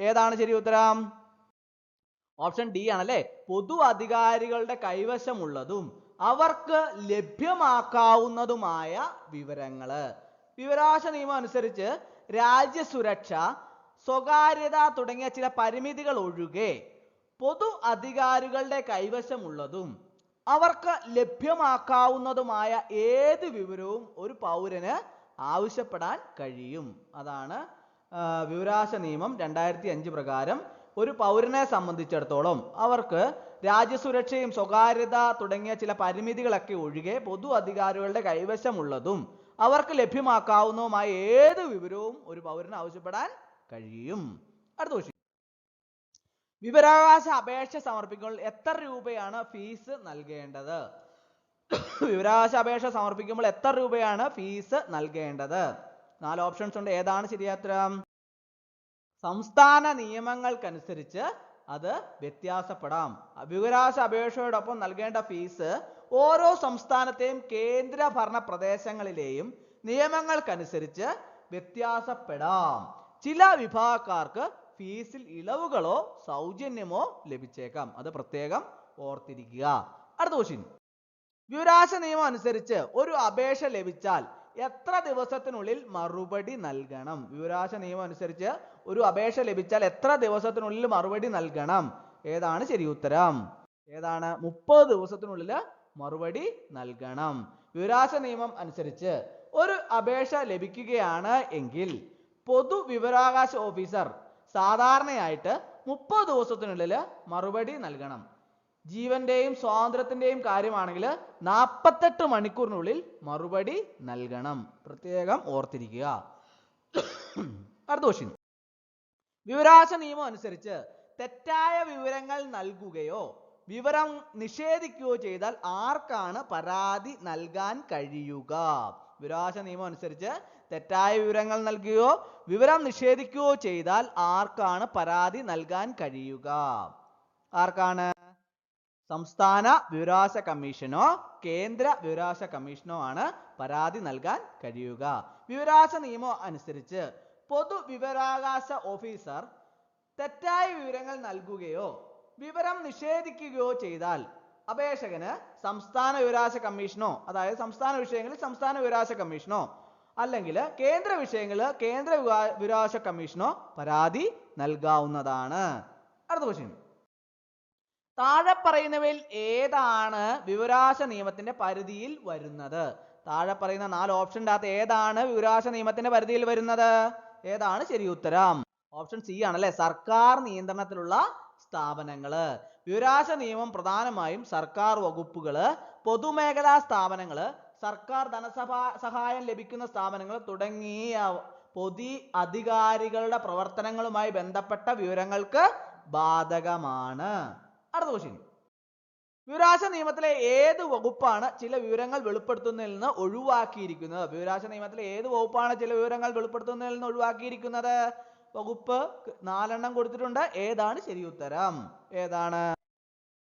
ഏതാണ് ശരി ഉത്തരം? ഓപ്ഷൻ ഡി ആണല്ലേ, പൊതു അധികാരികളുടെ കൈവശമുള്ളതും അവർക്ക് ലഭ്യമാക്കാവുന്നതുമായ വിവരങ്ങള്. വിവരാവകാശ നിയമം അനുസരിച്ച് രാജ്യസുരക്ഷ, സ്വകാര്യത തുടങ്ങിയ ചില പരിമിതികൾ ഒഴികെ പൊതു അധികാരികളുടെ കൈവശമുള്ളതും അവർക്ക് ലഭ്യമാക്കാവുന്നതുമായ ഏത് വിവരവും ഒരു പൗരന് ആവശ്യപ്പെടാൻ കഴിയും. അതാണ് വിവരാവകാശ നിയമം 2005 പ്രകാരം ഒരു പൗരനെ സംബന്ധിച്ചിടത്തോളം അവർക്ക് രാജ്യസുരക്ഷയും സ്വകാര്യത തുടങ്ങിയ ചില പരിമിതികളൊക്കെ ഒഴികെ പൊതു അധികാരികളുടെ കൈവശമുള്ളതും അവർക്ക് ലഭ്യമാക്കാവുന്നതുമായ ഏത് വിവരവും ഒരു പൗരന് ആവശ്യപ്പെടാൻ കഴിയും. അടുത്ത ക്വസ്റ്റ്യൻ. വിവരാവകാശ അപേക്ഷ സമർപ്പിക്കുമ്പോൾ എത്ര രൂപയാണ് ഫീസ് നൽകേണ്ടത്? വിവരാവകാശ അപേക്ഷ സമർപ്പിക്കുമ്പോൾ എത്ര രൂപയാണ് ഫീസ് നൽകേണ്ടത്? 4 ഓപ്ഷൻസ് ഉണ്ട്. ഏതാണ് ശരിയുത്തരം? സംസ്ഥാന നിയമങ്ങൾക്കനുസരിച്ച് അത് വ്യത്യാസപ്പെടാം. വിവരാവകാശ അപേക്ഷയോടൊപ്പം നൽകേണ്ട ഫീസ് ഓരോ സംസ്ഥാനത്തെയും കേന്ദ്ര ഭരണ പ്രദേശങ്ങളിലെയും നിയമങ്ങൾക്കനുസരിച്ച് വ്യത്യാസപ്പെടാം. ചില വിഭാഗക്കാർക്ക് ഫീസിൽ ഇളവുകളോ സൗജന്യമോ ലഭിച്ചേക്കാം. അത് പ്രത്യേകം ഓർത്തിരിക്കുക. അടുത്ത ക്വസ്റ്റ്യൻ. വിവരാവകാശ നിയമം അനുസരിച്ച് ഒരു അപേക്ഷ ലഭിച്ചാൽ എത്ര ദിവസത്തിനുള്ളിൽ മറുപടി നൽകണം? വിവരാവകാശ നിയമം അനുസരിച്ച് ഒരു അപേക്ഷ ലഭിച്ചാൽ എത്ര ദിവസത്തിനുള്ളിൽ മറുപടി നൽകണം? ഏതാണ് ശരിയുത്തരം? ഏതാണ്? 30 ദിവസത്തിനുള്ളിൽ മറുപടി നൽകണം. വിവരാവകാശ നിയമം അനുസരിച്ച് ഒരു അപേക്ഷ ലഭിക്കുകയാണ് എങ്കിൽ പൊതു വിവരാവകാശ ഓഫീസർ സാധാരണയായിട്ട് 30 ദിവസത്തിനുള്ളിൽ മറുപടി നൽകണം. ജീവന്റെയും സ്വാതന്ത്ര്യത്തിന്റെയും കാര്യമാണെങ്കിൽ 48 മണിക്കൂറിനുള്ളിൽ മറുപടി നൽകണം. പ്രത്യേകം ഓർത്തിരിക്കുക. അടുത്ത ക്വസ്റ്റ്യൻ. വിവരാവകാശ നിയമം അനുസരിച്ച് തെറ്റായ വിവരങ്ങൾ നൽകുകയോ വിവരം നിഷേധിക്കുകയോ ചെയ്താൽ ആർക്കാണ് പരാതി നൽകാൻ കഴിയുക? വിവരാവകാശ നിയമം അനുസരിച്ച് തെറ്റായ വിവരങ്ങൾ നൽകുകയോ വിവരം നിഷേധിക്കുകയോ ചെയ്താൽ ആർക്കാണ് പരാതി നൽകാൻ കഴിയുക? ആർക്കാണ്? സംസ്ഥാന വിവരാവകാശ കമ്മീഷനോ കേന്ദ്ര വിവരാവകാശ കമ്മീഷനോ ആണ് പരാതി നൽകാൻ കഴിയുക. വിവരാവകാശ നിയമം അനുസരിച്ച് പൊതു വിവരാവകാശ ഓഫീസർ തെറ്റായ വിവരങ്ങൾ നൽകുകയോ വിവരം നിഷേധിക്കുകയോ ചെയ്താൽ അപേക്ഷകന് സംസ്ഥാന വിവരാവകാശ കമ്മീഷനോ, അതായത് സംസ്ഥാന വിഷയങ്ങളിൽ സംസ്ഥാന വിവരാവകാശ കമ്മീഷനോ അല്ലെങ്കിൽ കേന്ദ്ര വിഷയങ്ങളിൽ കേന്ദ്ര വിവരാവകാശ കമ്മീഷനോ പരാതി നൽകാവുന്നതാണ്. അടുത്ത ക്വസ്റ്റ്യൻ. താഴെ പറയുന്നവയിൽ ഏതാണ് വിവരാവകാശ നിയമത്തിന്റെ പരിധിയിൽ വരുന്നത്? താഴെ പറയുന്ന 4 ഓപ്ഷൻ്റെ അകത്ത് ഏതാണ് വിവരാവകാശ നിയമത്തിന്റെ പരിധിയിൽ വരുന്നത്? ഏതാണ് ശരിയുത്തരം? ഓപ്ഷൻ സി ആണല്ലേ, സർക്കാർ നിയന്ത്രണത്തിലുള്ള സ്ഥാപനങ്ങള്. വിവരാവകാശ നിയമം പ്രധാനമായും സർക്കാർ വകുപ്പുകള്, പൊതുമേഖലാ സ്ഥാപനങ്ങള്, സർക്കാർ ധനസഹായം ലഭിക്കുന്ന സ്ഥാപനങ്ങൾ തുടങ്ങിയ പൊതു അധികാരികളുടെ പ്രവർത്തനങ്ങളുമായി ബന്ധപ്പെട്ട വിവരങ്ങൾക്ക് ബാധകമാണ്. അടുത്ത ക്വസ്റ്റ്യൻ. വിവരാവകാശ നിയമത്തിലെ ഏത് വകുപ്പാണ് ചില വിവരങ്ങൾ വെളിപ്പെടുത്തുന്നതിൽ നിന്ന് ഒഴിവാക്കിയിരിക്കുന്നത്? വിവരാവകാശ നിയമത്തിലെ ഏത് വകുപ്പാണ് ചില വിവരങ്ങൾ വെളിപ്പെടുത്തുന്നതിൽ നിന്ന് ഒഴിവാക്കിയിരിക്കുന്നത്? വകുപ്പ് 4 കൊടുത്തിട്ടുണ്ട്. ഏതാണ് ശരിയുത്തരം? ഏതാണ്?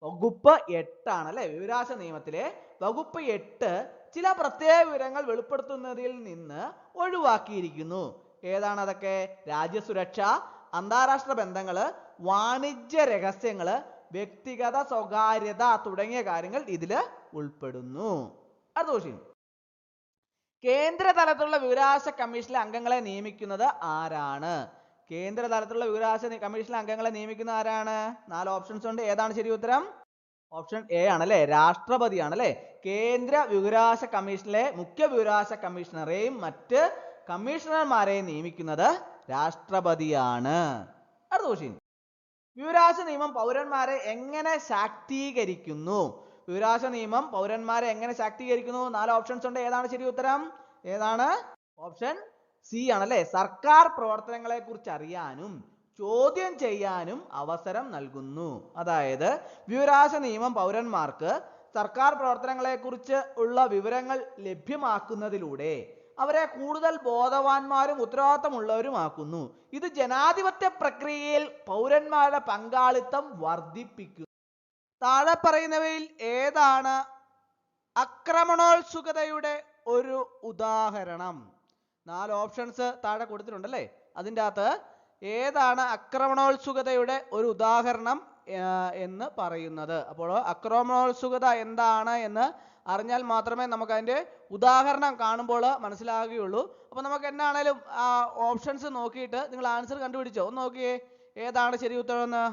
വകുപ്പ് 8 ആണ് അല്ലെ. വിവരാവകാശ നിയമത്തിലെ വകുപ്പ് 8 ചില പ്രത്യേക വിവരങ്ങൾ വെളിപ്പെടുത്തുന്നതിൽ നിന്ന് ഒഴിവാക്കിയിരിക്കുന്നു. ഏതാണ് അതൊക്കെ? രാജ്യസുരക്ഷ, അന്താരാഷ്ട്ര ബന്ധങ്ങള്, വാണിജ്യ രഹസ്യങ്ങള്, വ്യക്തിഗത സ്വകാര്യത തുടങ്ങിയ കാര്യങ്ങൾ ഇതിൽ ഉൾപ്പെടുന്നു. അടുത്ത ക്വസ്റ്റ്യൻ. കേന്ദ്ര തലത്തിലുള്ള വിവരാവകാശ കമ്മീഷനിലെ അംഗങ്ങളെ നിയമിക്കുന്നത് ആരാണ്? കേന്ദ്ര തലത്തിലുള്ള വിവരാവകാശ കമ്മീഷനിലെ അംഗങ്ങളെ നിയമിക്കുന്ന ആരാണ്? 4 ഓപ്ഷൻസ് ഉണ്ട്. ഏതാണ് ശരി ഉത്തരം? ഓപ്ഷൻ എ ആണല്ലേ, രാഷ്ട്രപതി ആണല്ലേ. കേന്ദ്ര വിവരാവകാശ കമ്മീഷനിലെ മുഖ്യ വിവരാവകാശ കമ്മീഷണറെയും മറ്റ് കമ്മീഷണർമാരെയും നിയമിക്കുന്നത് രാഷ്ട്രപതിയാണ്. അടുത്ത ക്വസ്റ്റ്യൻ. വിവരാവകാശ നിയമം പൗരന്മാരെ എങ്ങനെ ശാക്തീകരിക്കുന്നു? വിവരാവകാശ നിയമം പൗരന്മാരെ എങ്ങനെ ശാക്തീകരിക്കുന്നു? 4 ഓപ്ഷൻസ് ഉണ്ട്. ഏതാണ് ശരി ഉത്തരം? ഏതാണ്? ഓപ്ഷൻ സി ആണല്ലേ, സർക്കാർ പ്രവർത്തനങ്ങളെ കുറിച്ച് അറിയാനും ചോദ്യം ചെയ്യാനും അവസരം നൽകുന്നു. അതായത് വിവരാവകാശ നിയമം പൗരന്മാർക്ക് സർക്കാർ പ്രവർത്തനങ്ങളെ കുറിച്ച് ഉള്ള വിവരങ്ങൾ ലഭ്യമാക്കുന്നതിലൂടെ അവരെ കൂടുതൽ ബോധവാന്മാരും ഉത്തരവാദിത്തമുള്ളവരുമാക്കുന്നു. ഇത് ജനാധിപത്യ പ്രക്രിയയിൽ പൗരന്മാരുടെ പങ്കാളിത്തം വർദ്ധിപ്പിക്കുന്നു. താഴെ പറയുന്നവയിൽ ഏതാണ് ആക്രമണോത്സുകതയുടെ ഒരു ഉദാഹരണം? 4 ഓപ്ഷൻസ് താഴെ കൊടുത്തിട്ടുണ്ടല്ലേ. അതിൻ്റെ അകത്ത് ഏതാണ് ആക്രമണോത്സുകതയുടെ ഒരു ഉദാഹരണം എന്ന് പറയുന്നത്. അപ്പോൾ ആക്രമണോത്സുകത എന്താണ് എന്ന് അറിഞ്ഞാൽ മാത്രമേ നമുക്ക് അതിന്റെ ഉദാഹരണം കാണുമ്പോൾ മനസ്സിലാകുകയുള്ളൂ. അപ്പോൾ നമുക്ക് എന്നാണേലും ഓപ്ഷൻസ് നോക്കിയിട്ട് നിങ്ങൾ ആൻസർ കണ്ടുപിടിച്ചോ? ഒന്ന് നോക്കിയേ, ഏതാണ് ശരി ഉത്തരം എന്ന്.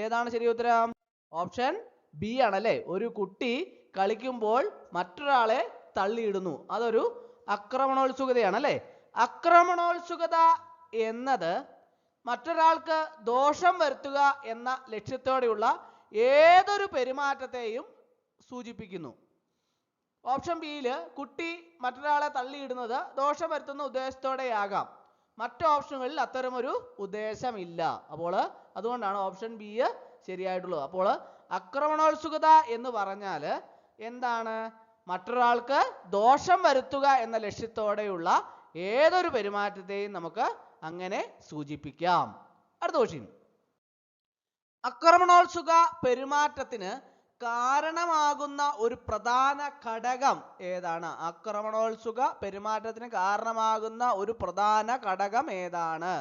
ഏതാണ് ശരി ഉത്തരം? ഓപ്ഷൻ ബി ആണല്ലേ. ഒരു കുട്ടി കളിക്കുമ്പോൾ മറ്റൊരാളെ തള്ളിയിടുന്നു, അതൊരു ആക്രമണോത്സുകതയാണ് അല്ലേ. ആക്രമണോത്സുകത എന്നത് മറ്റൊരാൾക്ക് ദോഷം വരുത്തുക എന്ന ലക്ഷ്യത്തോടെയുള്ള ഏതൊരു പെരുമാറ്റത്തെയും സൂചിപ്പിക്കുന്നു. ഓപ്ഷൻ ബിയിൽ കുട്ടി മറ്റൊരാളെ തള്ളിയിടുന്നത് ദോഷം വരുത്തുന്ന ഉദ്ദേശത്തോടെയാകാം. മറ്റു ഓപ്ഷനുകളിൽ അത്തരമൊരു ഉദ്ദേശമില്ല. അപ്പോൾ അതുകൊണ്ടാണ് ഓപ്ഷൻ ബി ശരിയായിട്ടുള്ളത്. അപ്പോൾ ആക്രമണോത്സുകത എന്ന് പറഞ്ഞാൽ എന്താണ്? മറ്റൊരാൾക്ക് ദോഷം വരുത്തുക എന്ന ലക്ഷ്യത്തോടെയുള്ള ഏതൊരു പെരുമാറ്റത്തെയും നമുക്ക് അങ്ങനെ സൂചിപ്പിക്കാം. അടുത്ത ക്വസ്റ്റ്യൻ. ആക്രമണോത്സുക പെരുമാറ്റത്തിന് കാരണമാകുന്ന ഒരു പ്രധാന ഘടകം ഏതാണ്? ആക്രമണോത്സുക പെരുമാറ്റത്തിന് കാരണമാകുന്ന ഒരു പ്രധാന ഘടകം ഏതാണ്?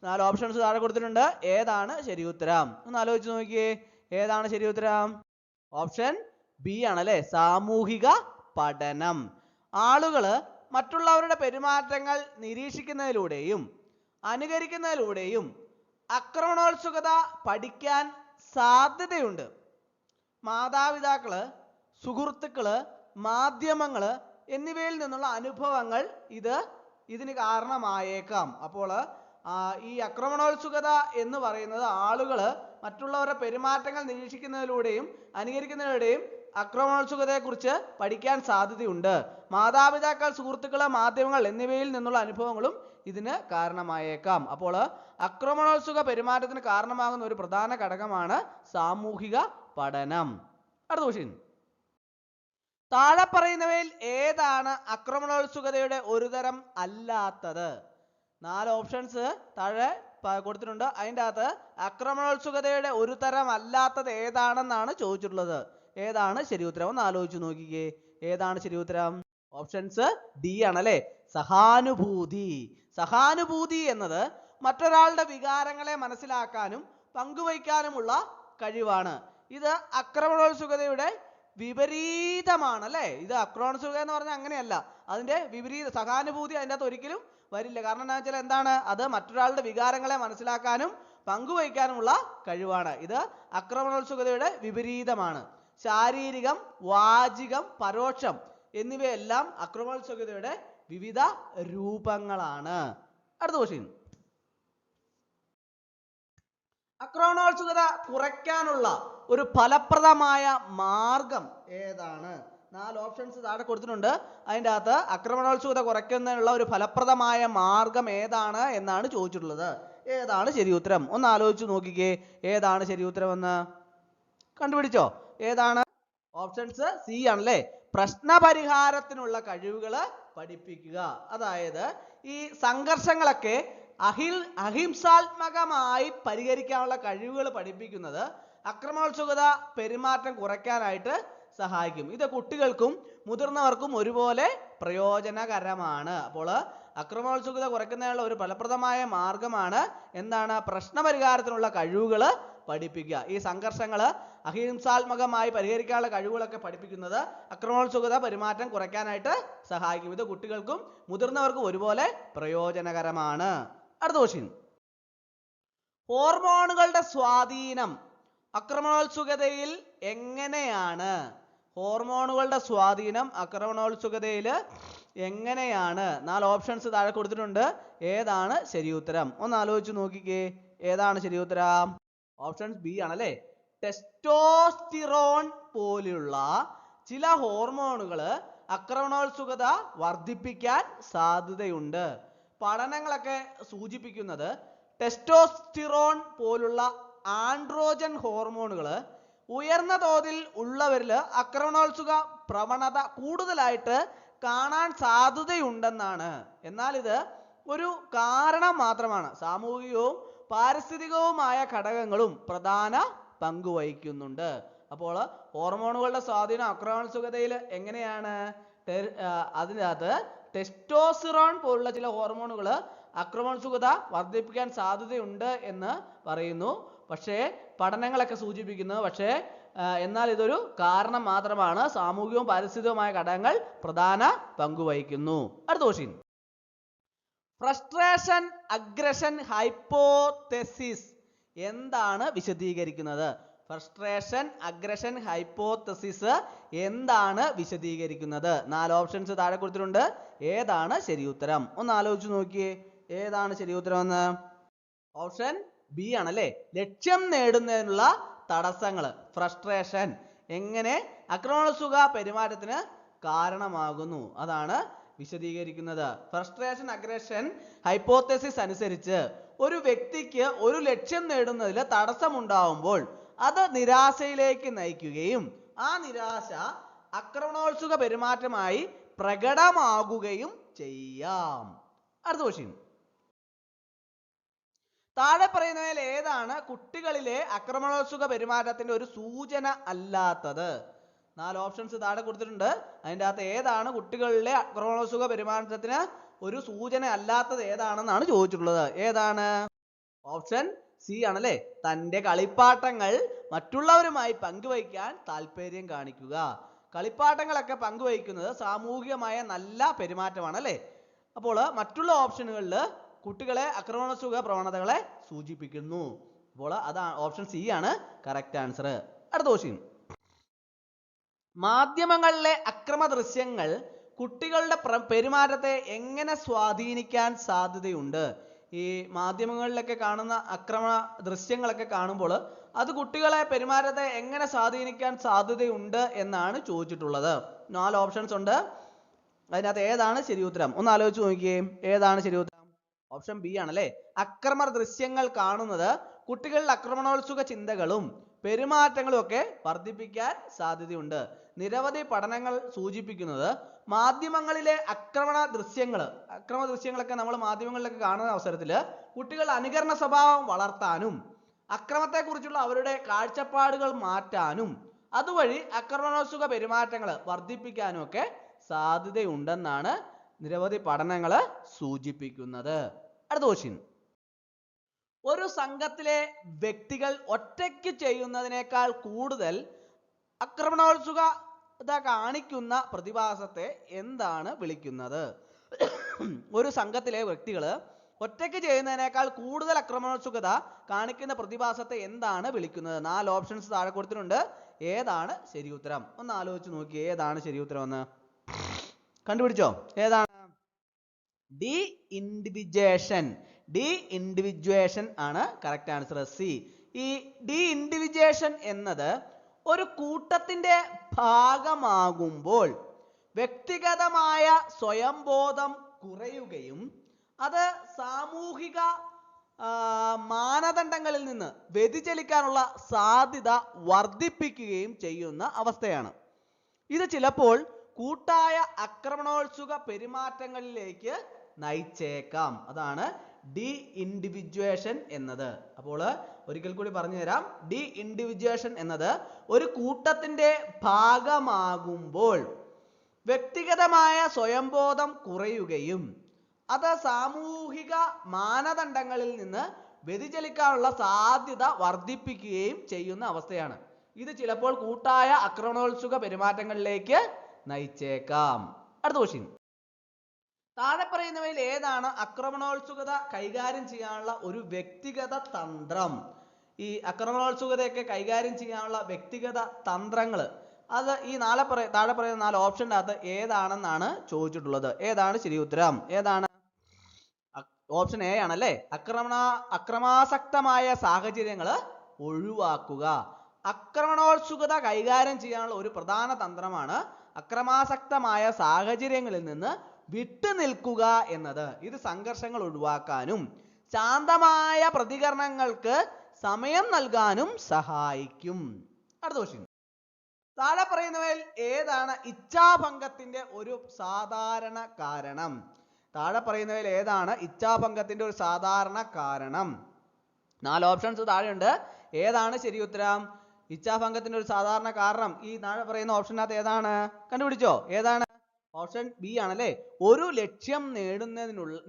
4 ഓപ്ഷൻസ് താഴെ കൊടുത്തിട്ടുണ്ട്. ഏതാണ് ശരി ഉത്തരം? ഒന്ന് ആലോചിച്ച് നോക്കിയേ, ഏതാണ് ശരി ഉത്തരം? ഓപ്ഷൻ ബി ആണല്ലേ, സാമൂഹിക പഠനം. ആളുകള് മറ്റുള്ളവരുടെ പെരുമാറ്റങ്ങൾ നിരീക്ഷിക്കുന്നതിലൂടെയും അനുകരിക്കുന്നതിലൂടെയും ആക്രമണോത്സുകത പഠിക്കാൻ സാധ്യതയുണ്ട്. മാതാപിതാക്കള്, സുഹൃത്തുക്കള്, മാധ്യമങ്ങള് എന്നിവയിൽ നിന്നുള്ള അനുഭവങ്ങൾ ഇതിന് കാരണമായേക്കാം. അപ്പോൾ ഈ ആക്രമണോത്സുകത എന്ന് പറയുന്നത് ആളുകള് മറ്റുള്ളവരുടെ പെരുമാറ്റങ്ങൾ നിരീക്ഷിക്കുന്നതിലൂടെയും അനുകരിക്കുന്നതിലൂടെയും ആക്രമണോത്സുകതയെക്കുറിച്ച് പഠിക്കാൻ സാധ്യതയുണ്ട്. മാതാപിതാക്കൾ, സുഹൃത്തുക്കള്, മാധ്യമങ്ങൾ എന്നിവയിൽ നിന്നുള്ള അനുഭവങ്ങളും ഇതിന് കാരണമായേക്കാം. അപ്പോൾ ആക്രമണോത്സുക പെരുമാറ്റത്തിന് കാരണമാകുന്ന ഒരു പ്രധാന ഘടകമാണ് സാമൂഹിക പഠനം. അടുത്ത ക്വസ്റ്റ്യൻ. താഴെ പറയുന്നവയിൽ ഏതാണ് ആക്രമണോത്സുകതയുടെ ഒരു തരം അല്ലാത്തത്? 4 ഓപ്ഷൻസ് താഴെ കൊടുത്തിട്ടുണ്ട്. അതിൻ്റെ അകത്ത് ആക്രമണോത്സുകതയുടെ ഒരു തരം അല്ലാത്തത് ഏതാണെന്നാണ് ചോദിച്ചിട്ടുള്ളത്. ഏതാണ് ശരി ഉത്തരം? ഒന്ന് ആലോചിച്ച് നോക്കിക്കേ, ഏതാണ് ശരി ഉത്തരം? ഓപ്ഷൻസ് ഡി ആണല്ലേ, സഹാനുഭൂതി. സഹാനുഭൂതി എന്നത് മറ്റൊരാളുടെ വികാരങ്ങളെ മനസ്സിലാക്കാനും പങ്കുവയ്ക്കാനുമുള്ള കഴിവാണ്. ഇത് ആക്രമണോത്സുകതയുടെ വിപരീതമാണ് അല്ലേ. ഇത് ആക്രമണോത്സുകത എന്ന് പറഞ്ഞാൽ അങ്ങനെയല്ല, അതിന്റെ വിപരീത. സഹാനുഭൂതി അതിൻ്റെ അകത്ത് ഒരിക്കലും വരില്ല. കാരണം എന്താ വെച്ചാൽ എന്താണ്? അത് മറ്റൊരാളുടെ വികാരങ്ങളെ മനസ്സിലാക്കാനും പങ്കുവയ്ക്കാനുമുള്ള കഴിവാണ്. ഇത് ആക്രമണോത്സുകതയുടെ വിപരീതമാണ്. ശാരീരികം, വാചികം, പരോക്ഷം എന്നിവയെല്ലാം ആക്രമണോത്സുകതയുടെ വിവിധ രൂപങ്ങളാണ്. അടുത്ത ക്വസ്റ്റ്യൻ. ആക്രമണോത്സുകത കുറയ്ക്കാനുള്ള ഒരു ഫലപ്രദമായ മാർഗം ഏതാണ്? 4 ഓപ്ഷൻസ് താഴെ കൊടുത്തിട്ടുണ്ട്. അതിൻ്റെ അകത്ത് ആക്രമണോത്സുകത കുറയ്ക്കുന്നതിനുള്ള ഒരു ഫലപ്രദമായ മാർഗം ഏതാണ് എന്നാണ് ചോദിച്ചിട്ടുള്ളത്. ഏതാണ് ശരി ഉത്തരം? ഒന്ന് ആലോചിച്ച് നോക്കിക്കേ, ഏതാണ് ശരി ഉത്തരം എന്ന് കണ്ടുപിടിച്ചോ? ഏതാണ്? ഓപ്ഷൻസ് സി ആണല്ലേ, പ്രശ്നപരിഹാരത്തിനുള്ള കഴിവുകൾ പഠിപ്പിക്കുക. അതായത് ഈ സംഘർഷങ്ങളൊക്കെ അഹിംസാത്മകമായി പരിഹരിക്കാനുള്ള കഴിവുകൾ പഠിപ്പിക്കുന്നത് ആക്രമണോത്സുകത പെരുമാറ്റം കുറയ്ക്കാനായിട്ട് സഹായിക്കും. ഇത് കുട്ടികൾക്കും മുതിർന്നവർക്കും ഒരുപോലെ പ്രയോജനകരമാണ്. അപ്പോൾ ആക്രമണോത്സുകത കുറയ്ക്കുന്നതിനുള്ള ഒരു ഫലപ്രദമായ മാർഗമാണ് എന്താണ്? പ്രശ്നപരിഹാരത്തിനുള്ള കഴിവുകൾ പഠിപ്പിക്കുക. ഈ സംഘർഷങ്ങൾ അഹിംസാത്മകമായി പരിഹരിക്കാനുള്ള കഴിവുകളൊക്കെ പഠിപ്പിക്കുന്നത് ആക്രമണോത്സുകത പെരുമാറ്റം കുറയ്ക്കാനായിട്ട് സഹായിക്കും. ഇത് കുട്ടികൾക്കും മുതിർന്നവർക്കും ഒരുപോലെ പ്രയോജനകരമാണ്. അടുത്ത ക്വസ്റ്റ്യൻ. ഹോർമോണുകളുടെ സ്വാധീനം ആക്രമണോത്സുകതയിൽ എങ്ങനെയാണ്? ഹോർമോണുകളുടെ സ്വാധീനം ആക്രമണോത്സുകതയിൽ എങ്ങനെയാണ്? 4 ഓപ്ഷൻസ് താഴെ കൊടുത്തിട്ടുണ്ട്. ഏതാണ് ശരി ഉത്തരം? ഒന്ന് ആലോചിച്ച് നോക്കിക്കേ, ഏതാണ് ശരി ഉത്തരം? ഓപ്ഷൻസ് ബി ആണല്ലേ, ടെസ്റ്റോസ്റ്റിറോൺ പോലുള്ള ചില ഹോർമോണുകൾ ആക്രമണോത്സുകത വർദ്ധിപ്പിക്കാൻ സാധ്യതയുണ്ട്. പഠനങ്ങളൊക്കെ സൂചിപ്പിക്കുന്നത് ടെസ്റ്റോസ്റ്റിറോൺ പോലുള്ള ആൻഡ്രോജൻ ഹോർമോണുകൾ ഉയർന്ന തോതിൽ ഉള്ളവരിൽ ആക്രമണോത്സുക പ്രവണത കൂടുതലായിട്ട് കാണാൻ സാധ്യതയുണ്ടെന്നാണ്. എന്നാൽ ഇത് ഒരു കാരണം മാത്രമാണ്. സാമൂഹികവും പാരിസ്ഥിതികവുമായ ഘടകങ്ങളും പ്രധാന പങ്ക് വഹിക്കുന്നുണ്ട്. അപ്പോൾ ഹോർമോണുകളുടെ സ്വാധീനം ആക്രമണോത്സുകതയിൽ എങ്ങനെയാണ്? അതിനകത്ത് ടെസ്റ്റോസ്റ്റിറോൺ പോലുള്ള ചില ഹോർമോണുകൾ ആക്രമണോത്സുകത വർദ്ധിപ്പിക്കാൻ സാധ്യതയുണ്ട് എന്ന് പറയുന്നു. പക്ഷേ പഠനങ്ങളൊക്കെ സൂചിപ്പിക്കുന്നത് പക്ഷേ എന്നാൽ ഇതൊരു കാരണം മാത്രമാണ്. സാമൂഹികവും പാരിസ്ഥിതികവുമായ ഘടകങ്ങൾ പ്രധാന പങ്കുവഹിക്കുന്നു. അടുത്ത ക്വസ്റ്റ്യൻ. ഫ്രസ്ട്രേഷൻ അഗ്രഷൻ ഹൈപ്പോതെസിസ് എന്താണ് വിശദീകരിക്കുന്നത്? ഫ്രസ്ട്രേഷൻ അഗ്രഷൻ ഹൈപ്പോതെസിസ് എന്താണ് വിശദീകരിക്കുന്നത്? 4 ഓപ്ഷൻസ് താഴെ കൊടുത്തിട്ടുണ്ട്. ഏതാണ് ശരി ഉത്തരം? ഒന്ന് ആലോചിച്ച് നോക്കിയേ, ഏതാണ് ശരി ഉത്തരം എന്ന്. ഓപ്ഷൻ ബി ആണല്ലേ. ലക്ഷ്യം നേടുന്നതിനുള്ള തടസ്സങ്ങൾ. ഫ്രസ്ട്രേഷൻ എങ്ങനെ ആക്രമണോത്സുക പെരുമാറ്റത്തിന് കാരണമാകുന്നു, അതാണ് വിശദീകരിക്കുന്നത്. ഫ്രസ്ട്രേഷൻ അഗ്രഷൻ ഹൈപ്പോതെസിസ് അനുസരിച്ച് ഒരു വ്യക്തിക്ക് ഒരു ലക്ഷ്യം നേടുന്നതിൽ തടസ്സമുണ്ടാവുമ്പോൾ അത് നിരാശയിലേക്ക് നയിക്കുകയും ആ നിരാശ ആക്രമണോത്സുക പെരുമാറ്റമായി പ്രകടമാകുകയും ചെയ്യാം. അടുത്ത ക്വസ്റ്റ്യൻ. താഴെ പറയുന്നവയിൽ ഏതാണ് കുട്ടികളിലെ ആക്രമണോത്സുക പെരുമാറ്റത്തിന്റെ ഒരു സൂചന അല്ലാത്തത്? 4 ഓപ്ഷൻസ് താഴെ കൊടുത്തിട്ടുണ്ട്. അതിൻ്റെ അകത്ത് ഏതാണ് കുട്ടികളിലെ ആക്രമണോത്സുക പെരുമാറ്റത്തിന് ഒരു സൂചന അല്ലാത്തത് ഏതാണെന്നാണ് ചോദിച്ചിട്ടുള്ളത്. ഏതാണ്? ഓപ്ഷൻ സി ആണല്ലേ. തൻ്റെ കളിപ്പാട്ടങ്ങൾ മറ്റുള്ളവരുമായി പങ്കുവയ്ക്കാൻ താല്പര്യം കാണിക്കുക. കളിപ്പാട്ടങ്ങളൊക്കെ പങ്കുവയ്ക്കുന്നത് സാമൂഹികമായ നല്ല പെരുമാറ്റമാണ് അല്ലേ. അപ്പോൾ മറ്റുള്ള ഓപ്ഷനുകളിൽ കുട്ടികളെ ആക്രമണോത്സുക പ്രവണതകളെ സൂചിപ്പിക്കുന്നു. അപ്പോൾ അതാണ് ഓപ്ഷൻ സി ആണ് കറക്റ്റ് ആൻസർ. അടുത്ത ക്വസ്റ്റ്യൻ. മാധ്യമങ്ങളിലെ അക്രമ ദൃശ്യങ്ങൾ കുട്ടികളുടെ പെരുമാറ്റത്തെ എങ്ങനെ സ്വാധീനിക്കാൻ സാധ്യതയുണ്ട്? ഈ മാധ്യമങ്ങളിലൊക്കെ കാണുന്ന അക്രമ ദൃശ്യങ്ങളൊക്കെ കാണുമ്പോൾ അത് കുട്ടികളെ പെരുമാറ്റത്തെ എങ്ങനെ സ്വാധീനിക്കാൻ സാധ്യതയുണ്ട് എന്നാണ് ചോദിച്ചിട്ടുള്ളത്. 4 ഓപ്ഷൻസ് ഉണ്ട്. അതിനകത്ത് ഏതാണ് ശരി ഉത്തരം? ഒന്ന് ആലോചിച്ച് നോക്കിയേ, ഏതാണ് ശരി ഉത്തരം? ഓപ്ഷൻ ബി ആണല്ലേ. അക്രമ ദൃശ്യങ്ങൾ കാണുന്നത് കുട്ടികളിൽ ആക്രമണോത്സുക ചിന്തകളും പെരുമാറ്റങ്ങളും ഒക്കെ വർദ്ധിപ്പിക്കാൻ സാധ്യതയുണ്ട്. നിരവധി പഠനങ്ങൾ സൂചിപ്പിക്കുന്നത് മാധ്യമങ്ങളിലെ അക്രമ ദൃശ്യങ്ങളൊക്കെ നമ്മൾ മാധ്യമങ്ങളിലൊക്കെ കാണുന്ന അവസരത്തിൽ കുട്ടികൾ അനുകരണ സ്വഭാവം വളർത്താനും അക്രമത്തെക്കുറിച്ചുള്ള അവരുടെ കാഴ്ചപ്പാടുകൾ മാറ്റാനും അതുവഴി ആക്രമണോത്സുക പെരുമാറ്റങ്ങൾ വർദ്ധിപ്പിക്കാനും ഒക്കെ സാധ്യതയുണ്ടെന്നാണ് നിരവധി പഠനങ്ങൾ സൂചിപ്പിക്കുന്നത്. അടുത്ത ക്വസ്റ്റ്യൻ. ഒരു സംഘത്തിലെ വ്യക്തികൾ ഒറ്റയ്ക്ക് ചെയ്യുന്നതിനേക്കാൾ കൂടുതൽ ആക്രമണോത്സുകത കാണിക്കുന്ന പ്രതിഭാസത്തെ എന്താണ് വിളിക്കുന്നത്? ഒരു സംഘത്തിലെ വ്യക്തികൾ ഒറ്റയ്ക്ക് ചെയ്യുന്നതിനേക്കാൾ കൂടുതൽ ആക്രമണോത്സുകത കാണിക്കുന്ന പ്രതിഭാസത്തെ എന്താണ് വിളിക്കുന്നത്? 4 ഓപ്ഷൻസ് താഴെ കൊടുത്തിട്ടുണ്ട്. ഏതാണ് ശരി ഉത്തരം? ഒന്ന് ആലോചിച്ച് നോക്കി, ഏതാണ് ശരി ഉത്തരം എന്ന് കണ്ടുപിടിച്ചോ? ഏതാണ്? ഡി ഇൻഡിവിജ്വേഷൻ. ഡി ഇൻഡിവിജ്വേഷൻ ആണ് കറക്റ്റ് ആൻസർ. സി. ഈ ഡി ഇൻഡിവിജ്വേഷൻ എന്നത് ഒരു കൂട്ടത്തിന്റെ ഭാഗമാകുമ്പോൾ വ്യക്തിഗതമായ സ്വയംബോധം കുറയുകയും അത് സാമൂഹിക മാനദണ്ഡങ്ങളിൽ നിന്ന് വ്യതിചലിക്കാനുള്ള സാധ്യത വർദ്ധിപ്പിക്കുകയും ചെയ്യുന്ന അവസ്ഥയാണ്. ഇത് ചിലപ്പോൾ കൂട്ടായ ആക്രമണോത്സുക പെരുമാറ്റങ്ങളിലേക്ക് നയിച്ചേക്കാം. അതാണ് ഡി ഇൻഡിവിജ്വേഷൻ എന്നത്. അപ്പോൾ ഒരിക്കൽ കൂടി പറഞ്ഞു തരാം. ഡി ഇൻഡിവിജ്വേഷൻ എന്നത് ഒരു കൂട്ടത്തിന്റെ ഭാഗമാകുമ്പോൾ വ്യക്തിഗതമായ സ്വയംബോധം കുറയുകയും അത് സാമൂഹിക മാനദണ്ഡങ്ങളിൽ നിന്ന് വ്യതിചലിക്കാനുള്ള സാധ്യത വർദ്ധിപ്പിക്കുകയും ചെയ്യുന്ന അവസ്ഥയാണ്. ഇത് ചിലപ്പോൾ കൂട്ടായ ആക്രമണോത്സുക പെരുമാറ്റങ്ങളിലേക്ക് നയിച്ചേക്കാം. അടുത്ത ക്വസ്റ്റ്യൻ. താഴെ പറയുന്നവയിൽ ഏതാണ് ആക്രമണോത്സുകത കൈകാര്യം ചെയ്യാനുള്ള ഒരു വ്യക്തിഗത തന്ത്രം? ഈ ആക്രമണോത്സുകതയൊക്കെ കൈകാര്യം ചെയ്യാനുള്ള വ്യക്തിഗത തന്ത്രങ്ങൾ അത് ഈ താഴെ പറയുന്ന 4 ഓപ്ഷൻ്റെ അകത്ത് ഏതാണെന്നാണ് ചോദിച്ചിട്ടുള്ളത്. ഏതാണ് ശരി ഉത്തരം? ഏതാണ്? ഓപ്ഷൻ എ ആണല്ലേ. അക്രമാസക്തമായ സാഹചര്യങ്ങൾ ഒഴിവാക്കുക. ആക്രമണോത്സുകത കൈകാര്യം ചെയ്യാനുള്ള ഒരു പ്രധാന തന്ത്രമാണ് അക്രമാസക്തമായ സാഹചര്യങ്ങളിൽ നിന്ന് വിട്ടുനിൽക്കുക എന്നത്. ഇത് സംഘർഷങ്ങൾ ഒഴിവാക്കാനും ശാന്തമായ പ്രതികരണങ്ങൾക്ക് സമയം നൽകാനും സഹായിക്കും. അടുത്ത ക്വസ്റ്റ്യൻ. താഴെ പറയുന്നവയിൽ ഏതാണ് ഇച്ഛാഭംഗത്തിന്റെ ഒരു സാധാരണ കാരണം? താഴെ പറയുന്നവയിൽ ഏതാണ് ഇച്ഛാഭംഗത്തിന്റെ ഒരു സാധാരണ കാരണം? 4 ഓപ്ഷൻസ് താഴെയുണ്ട്. ഏതാണ് ശരി ഉത്തരം? ഇച്ഛാഭംഗത്തിന്റെ ഒരു സാധാരണ കാരണം ഈ താഴെ പറയുന്ന ഓപ്ഷനകത്ത് ഏതാണ്? കണ്ടുപിടിച്ചോ? ഏതാണ്? ഓപ്ഷൻ ബി ആണല്ലേ. ഒരു ലക്ഷ്യം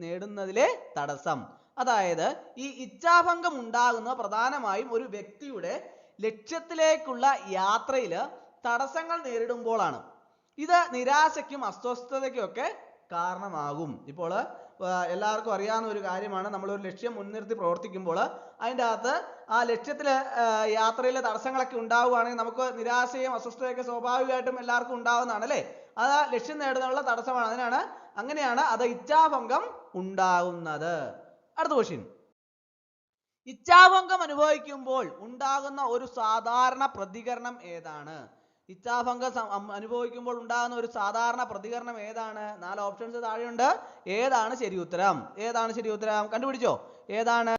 നേടുന്നതിലെ തടസ്സം. അതായത് ഈ ഇച്ഛാഭംഗം ഉണ്ടാകുന്നത് പ്രധാനമായും ഒരു വ്യക്തിയുടെ ലക്ഷ്യത്തിലേക്കുള്ള യാത്രയിൽ തടസ്സങ്ങൾ നേരിടുമ്പോഴാണ്. ഇത് നിരാശയ്ക്കും അസ്വസ്ഥതയ്ക്കും ഒക്കെ കാരണമാകും. ഇപ്പോൾ എല്ലാവർക്കും അറിയാവുന്ന ഒരു കാര്യമാണ്, നമ്മളൊരു ലക്ഷ്യം മുൻനിർത്തി പ്രവർത്തിക്കുമ്പോൾ അതിൻ്റെ അകത്ത് ആ ലക്ഷ്യത്തിൽ യാത്രയിൽ തടസ്സങ്ങളൊക്കെ ഉണ്ടാവുകയാണെങ്കിൽ നമുക്ക് നിരാശയും അസ്വസ്ഥതയൊക്കെ സ്വാഭാവികമായിട്ടും എല്ലാവർക്കും ഉണ്ടാവുന്നതാണ് അല്ലേ. അത് ലക്ഷ്യം നേടുന്നതിനുള്ള തടസ്സമാണ്. അങ്ങനെയാണ് അത് ഇച്ഛാഭംഗം ഉണ്ടാകുന്നത്. അടുത്ത ക്വസ്റ്റ്യൻ, ഇച്ഛാഭംഗം അനുഭവിക്കുമ്പോൾ ഉണ്ടാകുന്ന ഒരു സാധാരണ പ്രതികരണം ഏതാണ്? ഇച്ഛാഭംഗം അനുഭവിക്കുമ്പോൾ ഉണ്ടാകുന്ന ഒരു സാധാരണ പ്രതികരണം ഏതാണ്? 4 ഓപ്ഷൻസ് താഴെയുണ്ട്. ഏതാണ് ശരി ഉത്തരം? കണ്ടുപിടിച്ചോ? ഏതാണ്?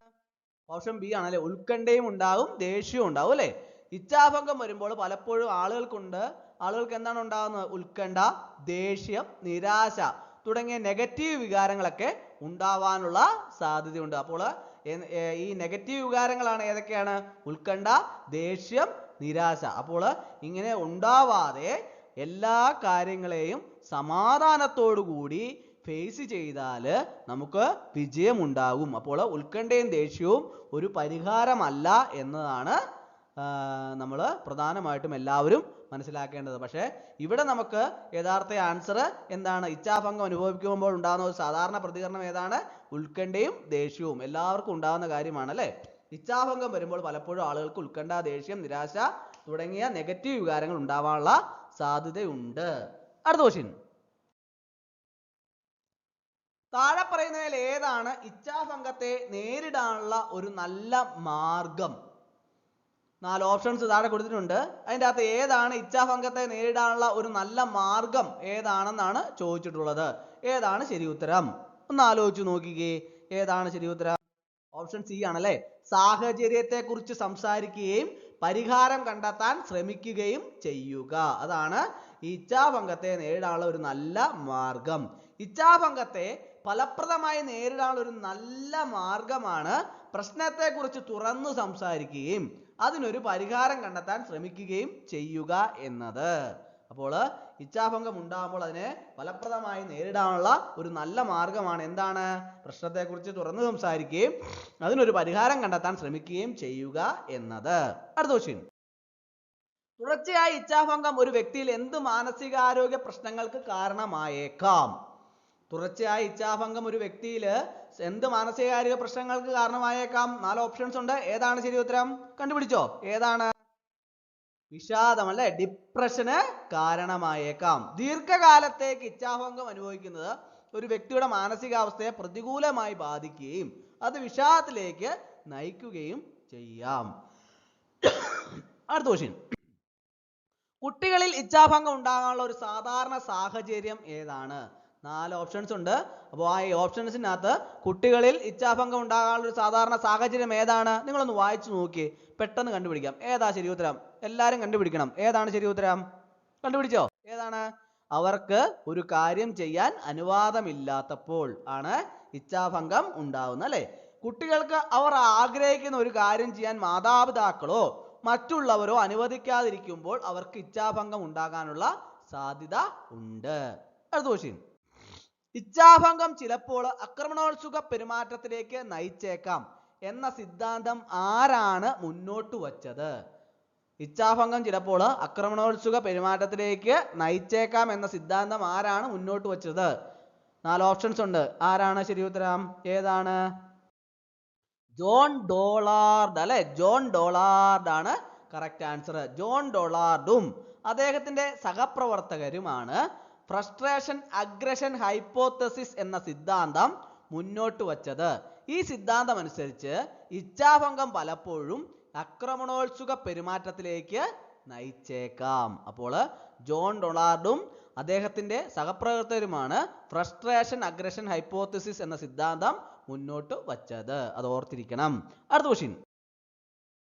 ഓപ്ഷൻ ബി ആണ് അല്ലെ. ഉത്കണ്ഠയും ഉണ്ടാകും, ദേഷ്യവും ഉണ്ടാവും അല്ലെ. ഇച്ഛാഭംഗം വരുമ്പോൾ പലപ്പോഴും ആളുകൾക്ക് എന്താണ് ഉണ്ടാകുന്നത്? ഉത്കണ്ഠ, ദേഷ്യം, നിരാശ തുടങ്ങിയ നെഗറ്റീവ് വികാരങ്ങളൊക്കെ ഉണ്ടാവാനുള്ള സാധ്യതയുണ്ട്. അപ്പോൾ ഈ നെഗറ്റീവ് വികാരങ്ങളാണ് ഏതൊക്കെയാണ്? ഉത്കണ്ഠ, ദേഷ്യം, നിരാശ. അപ്പോൾ ഇങ്ങനെ ഉണ്ടാവാതെ എല്ലാ കാര്യങ്ങളെയും സമാധാനത്തോടു കൂടി ഫേസ് ചെയ്താൽ നമുക്ക് വിജയമുണ്ടാകും. അപ്പോൾ ഉത്കണ്ഠയും ദേഷ്യവും ഒരു പരിഹാരമല്ല എന്നതാണ് നമ്മൾ പ്രധാനമായിട്ടും എല്ലാവരും മനസ്സിലാക്കേണ്ടത്. പക്ഷേ ഇവിടെ നമുക്ക് യഥാർത്ഥ ആൻസർ എന്താണ്? ഇച്ഛാഭംഗം അനുഭവിക്കുമ്പോൾ ഉണ്ടാകുന്ന ഒരു സാധാരണ പ്രതികരണം ഏതാണ്? ഉത്കണ്ഠയും ദേഷ്യവും എല്ലാവർക്കും ഉണ്ടാകുന്ന കാര്യമാണ് അല്ലേ. ഇച്ഛാഭംഗം വരുമ്പോൾ പലപ്പോഴും ആളുകൾക്ക് ഉത്കണ്ഠ, ദേഷ്യം, നിരാശ തുടങ്ങിയ നെഗറ്റീവ് വികാരങ്ങൾ ഉണ്ടാവാനുള്ള സാധ്യതയുണ്ട്. അടുത്ത ക്വസ്റ്റ്യൻ, താഴെ പറയുന്നതിൽ ഏതാണ് ഇച്ഛാഭംഗത്തെ നേരിടാനുള്ള ഒരു നല്ല മാർഗം? 4 ഓപ്ഷൻസ് താഴെ കൊടുത്തിട്ടുണ്ട്. അതിൻ്റെ അകത്ത് ഏതാണ് ഇച്ഛാഭംഗത്തെ നേരിടാനുള്ള ഒരു നല്ല മാർഗം ഏതാണെന്നാണ് ചോദിച്ചിട്ടുള്ളത്. ഏതാണ് ശരി ഉത്തരം? ഒന്ന് ആലോചിച്ച് നോക്കിക്കേ. ഏതാണ് ശരി ഉത്തരം? ഓപ്ഷൻ സി ആണല്ലേ. സാഹചര്യത്തെ കുറിച്ച് സംസാരിക്കുകയും പരിഹാരം കണ്ടെത്താൻ ശ്രമിക്കുകയും ചെയ്യുക. അതാണ് ഇച്ഛാഭംഗത്തെ നേരിടാനുള്ള ഒരു നല്ല മാർഗം. ഇച്ഛാഭംഗത്തെ ഫലപ്രദമായി നേരിടാനുള്ള ഒരു നല്ല മാർഗമാണ് പ്രശ്നത്തെ കുറിച്ച് തുറന്നു സംസാരിക്കുകയും അതിനൊരു പരിഹാരം കണ്ടെത്താൻ ശ്രമിക്കുകയും ചെയ്യുക എന്നത്. അപ്പോൾ ഇച്ഛാഭംഗം ഉണ്ടാകുമ്പോൾ അതിനെ ഫലപ്രദമായി നേരിടാനുള്ള ഒരു നല്ല മാർഗമാണ് എന്താണ്? പ്രശ്നത്തെ കുറിച്ച് തുറന്നു സംസാരിക്കുകയും അതിനൊരു പരിഹാരം കണ്ടെത്താൻ ശ്രമിക്കുകയും ചെയ്യുക എന്നത്. അടുത്ത ക്വസ്റ്റ്യൻ, തുടർച്ചയായ ഇച്ഛാഭംഗം ഒരു വ്യക്തിയിൽ എന്ത് മാനസികാരോഗ്യ പ്രശ്നങ്ങൾക്ക് കാരണമായേക്കാം? തുടർച്ചയായ ഇച്ഛാഭംഗം ഒരു വ്യക്തിയിൽ എന്ത് മാനസികാരോഗ്യ പ്രശ്നങ്ങൾക്ക് കാരണമായേക്കാം? 4 ഓപ്ഷൻസ് ഉണ്ട്. ഏതാണ് ശരി ഉത്തരം? കണ്ടുപിടിച്ചോ? ഏതാണ്? വിഷാദം അല്ലെ, ഡിപ്രഷന് കാരണമായേക്കാം. ദീർഘകാലത്തേക്ക് ഇച്ഛാഭംഗം അനുഭവിക്കുന്നത് ഒരു വ്യക്തിയുടെ മാനസികാവസ്ഥയെ പ്രതികൂലമായി ബാധിക്കുകയും അത് വിഷാദത്തിലേക്ക് നയിക്കുകയും ചെയ്യാം. അടുത്ത ക്വസ്റ്റ്യൻ, കുട്ടികളിൽ ഇച്ഛാഭംഗം ഉണ്ടാകാനുള്ള ഒരു സാധാരണ സാഹചര്യം ഏതാണ്? 4 ഓപ്ഷൻസ് ഉണ്ട്. അപ്പോൾ ആ ഓപ്ഷൻസിനകത്ത് കുട്ടികളിൽ ഇച്ഛാഭംഗം ഉണ്ടാകാനുള്ള ഒരു സാധാരണ സാഹചര്യം ഏതാണ്? നിങ്ങളൊന്ന് വായിച്ചു നോക്കിയേ, പെട്ടെന്ന് കണ്ടുപിടിക്കാം. ഏതാ ശരി ഉത്തരം? എല്ലാവരും കണ്ടുപിടിക്കണം. ഏതാണ് ശരി ഉത്തരം? കണ്ടുപിടിച്ചോ? ഏതാണ്? അവർക്ക് ഒരു കാര്യം ചെയ്യാൻ അനുവാദമില്ലാത്തപ്പോൾ ആണ് ഇച്ഛാഭംഗം ഉണ്ടാവുന്നത് അല്ലേ. കുട്ടികൾക്ക് അവർ ആഗ്രഹിക്കുന്ന ഒരു കാര്യം ചെയ്യാൻ മാതാപിതാക്കളോ മറ്റുള്ളവരോ അനുവദിക്കാതിരിക്കുമ്പോൾ അവർക്ക് ഇച്ഛാഭംഗം ഉണ്ടാകാനുള്ള സാധ്യത ഉണ്ട്. അടുത്ത ക്വസ്റ്റ്യൻ, ഇച്ഛാഭംഗം ചിലപ്പോൾ ആക്രമണോത്സുക പെരുമാറ്റത്തിലേക്ക് നയിച്ചേക്കാം എന്ന സിദ്ധാന്തം ആരാണ് മുന്നോട്ട് വച്ചത്? ഇച്ഛാഭംഗം ചിലപ്പോൾ ആക്രമണോത്സുക പെരുമാറ്റത്തിലേക്ക് നയിച്ചേക്കാം എന്ന സിദ്ധാന്തം ആരാണ് മുന്നോട്ട് വച്ചത്? 4 ഓപ്ഷൻസ് ഉണ്ട്. ആരാണ് ശരി ഉത്തരം? ഏതാണ്? ജോൺ ഡോളാർഡ് അല്ലെ. ജോൺ ഡോളാർഡ് ആണ് കറക്റ്റ് ആൻസർ. ജോൺ ഡോളാർഡും അദ്ദേഹത്തിന്റെ സഹപ്രവർത്തകരുമാണ് ഫ്രസ്ട്രേഷൻ അഗ്രഷൻ ഹൈപ്പോത്തസിസ് എന്ന സിദ്ധാന്തം മുന്നോട്ട് വച്ചത്. ഈ സിദ്ധാന്തം അനുസരിച്ച് ഇച്ഛാഭംഗം പലപ്പോഴും ആക്രമണോത്സുക പെരുമാറ്റത്തിലേക്ക് നയിച്ചേക്കാം. അപ്പോൾ ജോൺ ഡൊളാർഡും അദ്ദേഹത്തിന്റെ സഹപ്രവർത്തകരുമാണ് ഫ്രസ്ട്രേഷൻ അഗ്രഷൻ ഹൈപ്പോത്തസിസ് എന്ന സിദ്ധാന്തം മുന്നോട്ട് വച്ചത്. അത് ഓർത്തിരിക്കണം. അടുത്ത ക്വസ്റ്റ്യൻ,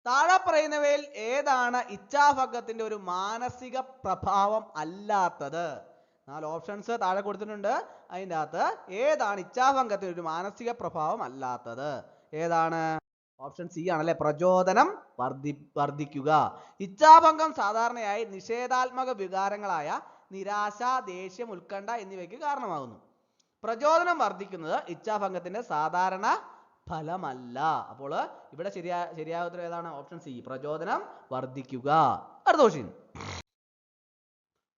താഴെ പറയുന്നവയിൽ ഏതാണ് ഇച്ഛാഭംഗത്തിന്റെ ഒരു മാനസിക പ്രഭാവം അല്ലാത്തത്? 4 ഓപ്ഷൻസ് താഴെ കൊടുത്തിട്ടുണ്ട്. അതിൻ്റെ അകത്ത് ഏതാണ് ഇച്ഛാഭംഗത്തിന് ഒരു മാനസിക പ്രഭാവം അല്ലാത്തത്? ഏതാണ്? ഓപ്ഷൻ സി ആണല്ലേ, പ്രചോദനം വർദ്ധിക്കുക. ഇച്ഛാഭംഗം സാധാരണയായി നിഷേധാത്മക വികാരങ്ങളായ നിരാശ, ദേഷ്യം, ഉത്കണ്ഠ എന്നിവയ്ക്ക് കാരണമാകുന്നു. പ്രചോദനം വർദ്ധിക്കുന്നത് ഇച്ഛാഭംഗത്തിന്റെ സാധാരണ ഫലമല്ല. അപ്പോൾ ഇവിടെ ശരിയായ ഉത്തരം ഏതാണ്? ഓപ്ഷൻ സി, പ്രചോദനം വർദ്ധിക്കുക. അടുത്ത ക്വസ്റ്റ്യൻ.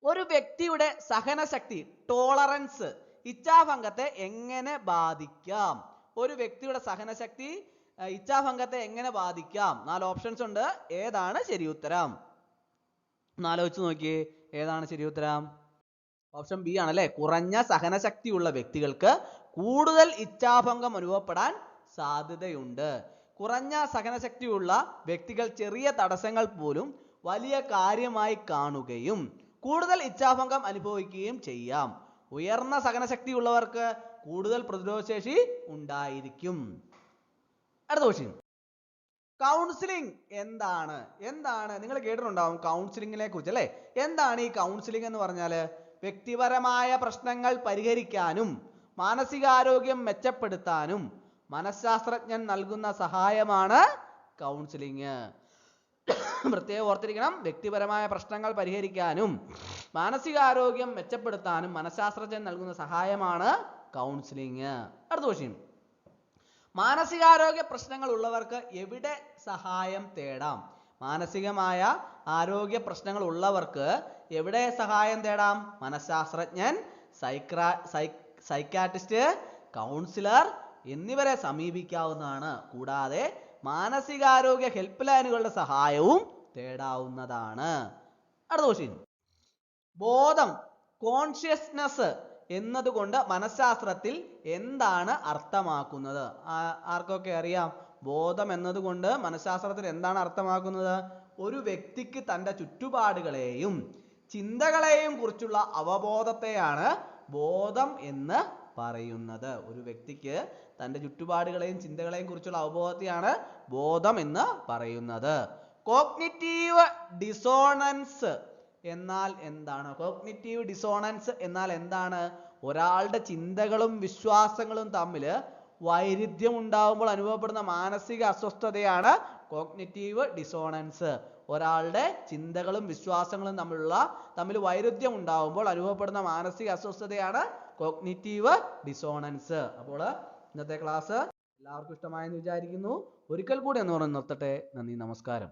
ഒരു വ്യക്തിയുടെ സഹനശക്തി ടോളറൻസ് ഇച്ഛാഭംഗത്തെ എങ്ങനെ ബാധിക്കാം? ഒരു വ്യക്തിയുടെ സഹനശക്തി ഇച്ഛാഭംഗത്തെ എങ്ങനെ ബാധിക്കാം? 4 ഓപ്ഷൻസ് ഉണ്ട്. ഏതാണ് ശരി ഉത്തരം? ഒന്ന് ആലോചിച്ച് നോക്കിയേ, ഏതാണ് ശരി ഉത്തരം? ഓപ്ഷൻ ബി ആണല്ലേ. കുറഞ്ഞ സഹനശക്തിയുള്ള വ്യക്തികൾക്ക് കൂടുതൽ ഇച്ഛാഭംഗം അനുഭവപ്പെടാൻ സാധ്യതയുണ്ട്. കുറഞ്ഞ സഹനശക്തിയുള്ള വ്യക്തികൾ ചെറിയ തടസ്സങ്ങൾ പോലും വലിയ കാര്യമായി കാണുകയും കൂടുതൽ ഇച്ഛാഭംഗം അനുഭവിക്കുകയും ചെയ്യാം. ഉയർന്ന സഹനശക്തിയുള്ളവർക്ക് കൂടുതൽ പ്രതിരോധശേഷി ഉണ്ടായിരിക്കും. അടുത്ത ക്വസ്റ്റ്യൻ. കൗൺസിലിംഗ് എന്താണ്? നിങ്ങൾ കേട്ടിട്ടുണ്ടാവും കൗൺസിലിംഗിനെ കുറിച്ച് അല്ലേ? എന്താണ് ഈ കൗൺസിലിംഗ് എന്ന് പറഞ്ഞാൽ? വ്യക്തിപരമായ പ്രശ്നങ്ങൾ പരിഹരിക്കാനും മാനസികാരോഗ്യം മെച്ചപ്പെടുത്താനും മനഃശാസ്ത്രജ്ഞൻ നൽകുന്ന സഹായമാണ് കൗൺസിലിംഗ്. പ്രത്യേകം ഓർത്തിരിക്കണം, വ്യക്തിപരമായ പ്രശ്നങ്ങൾ പരിഹരിക്കാനും മാനസികാരോഗ്യം മെച്ചപ്പെടുത്താനും മനഃശാസ്ത്രജ്ഞൻ നൽകുന്ന സഹായമാണ് കൗൺസിലിംഗ്. അടുത്ത ക്വസ്റ്റ്യൻ. മാനസികാരോഗ്യ പ്രശ്നങ്ങൾ ഉള്ളവർക്ക് എവിടെ സഹായം തേടാം? മാനസികമായ ആരോഗ്യ പ്രശ്നങ്ങൾ ഉള്ളവർക്ക് എവിടെ സഹായം തേടാം? മനഃശാസ്ത്രജ്ഞൻ, സൈക്കാട്രിസ്റ്റ്, കൗൺസിലർ എന്നിവരെ സമീപിക്കാവുന്നതാണ്. കൂടാതെ മാനസികാരോഗ്യ ഹെൽപ്പ് ലൈനുകളുടെ സഹായവും തേടാവുന്നതാണ്. അടുത്ത ക്വസ്റ്റ്യൻ. ബോധം, കോൺഷ്യസ്നസ് എന്നതുകൊണ്ട് മനഃശാസ്ത്രത്തിൽ എന്താണ് അർത്ഥമാക്കുന്നത്? ആർക്കൊക്കെ അറിയാം? ബോധം എന്നതുകൊണ്ട് മനഃശാസ്ത്രത്തിൽ എന്താണ് അർത്ഥമാക്കുന്നത്? ഒരു വ്യക്തിക്ക് തൻ്റെ ചുറ്റുപാടുകളെയും ചിന്തകളെയും കുറിച്ചുള്ള അവബോധത്തെയാണ് ബോധം എന്ന് പറയുന്നത്. ഒരു വ്യക്തിക്ക് തൻ്റെ ചുറ്റുപാടുകളെയും ചിന്തകളെയും കുറിച്ചുള്ള അവബോധത്തെയാണ് ബോധം എന്ന് പറയുന്നത്. കോഗ്നിറ്റീവ് ഡിസോണൻസ് എന്നാൽ എന്താണ്? കോഗ്നിറ്റീവ് ഡിസോണൻസ് എന്നാൽ എന്താണ്? ഒരാളുടെ ചിന്തകളും വിശ്വാസങ്ങളും തമ്മിൽ വൈരുദ്ധ്യം ഉണ്ടാകുമ്പോൾ അനുഭവപ്പെടുന്ന മാനസിക അസ്വസ്ഥതയാണ് കോഗ്നിറ്റീവ് ഡിസോണൻസ്. ഒരാളുടെ ചിന്തകളും വിശ്വാസങ്ങളും തമ്മിൽ വൈരുദ്ധ്യം ഉണ്ടാകുമ്പോൾ അനുഭവപ്പെടുന്ന മാനസിക അസ്വസ്ഥതയാണ് കോഗ്നിറ്റീവ് ഡിസോണൻസ്. അപ്പോൾ ഇന്നത്തെ ക്ലാസ് എല്ലാവർക്കും ഇഷ്ടമായെന്ന് വിചാരിക്കുന്നു. ഒരിക്കൽ കൂടി എന്ന് പറഞ്ഞ് നിർത്തട്ടെ. നന്ദി, നമസ്കാരം.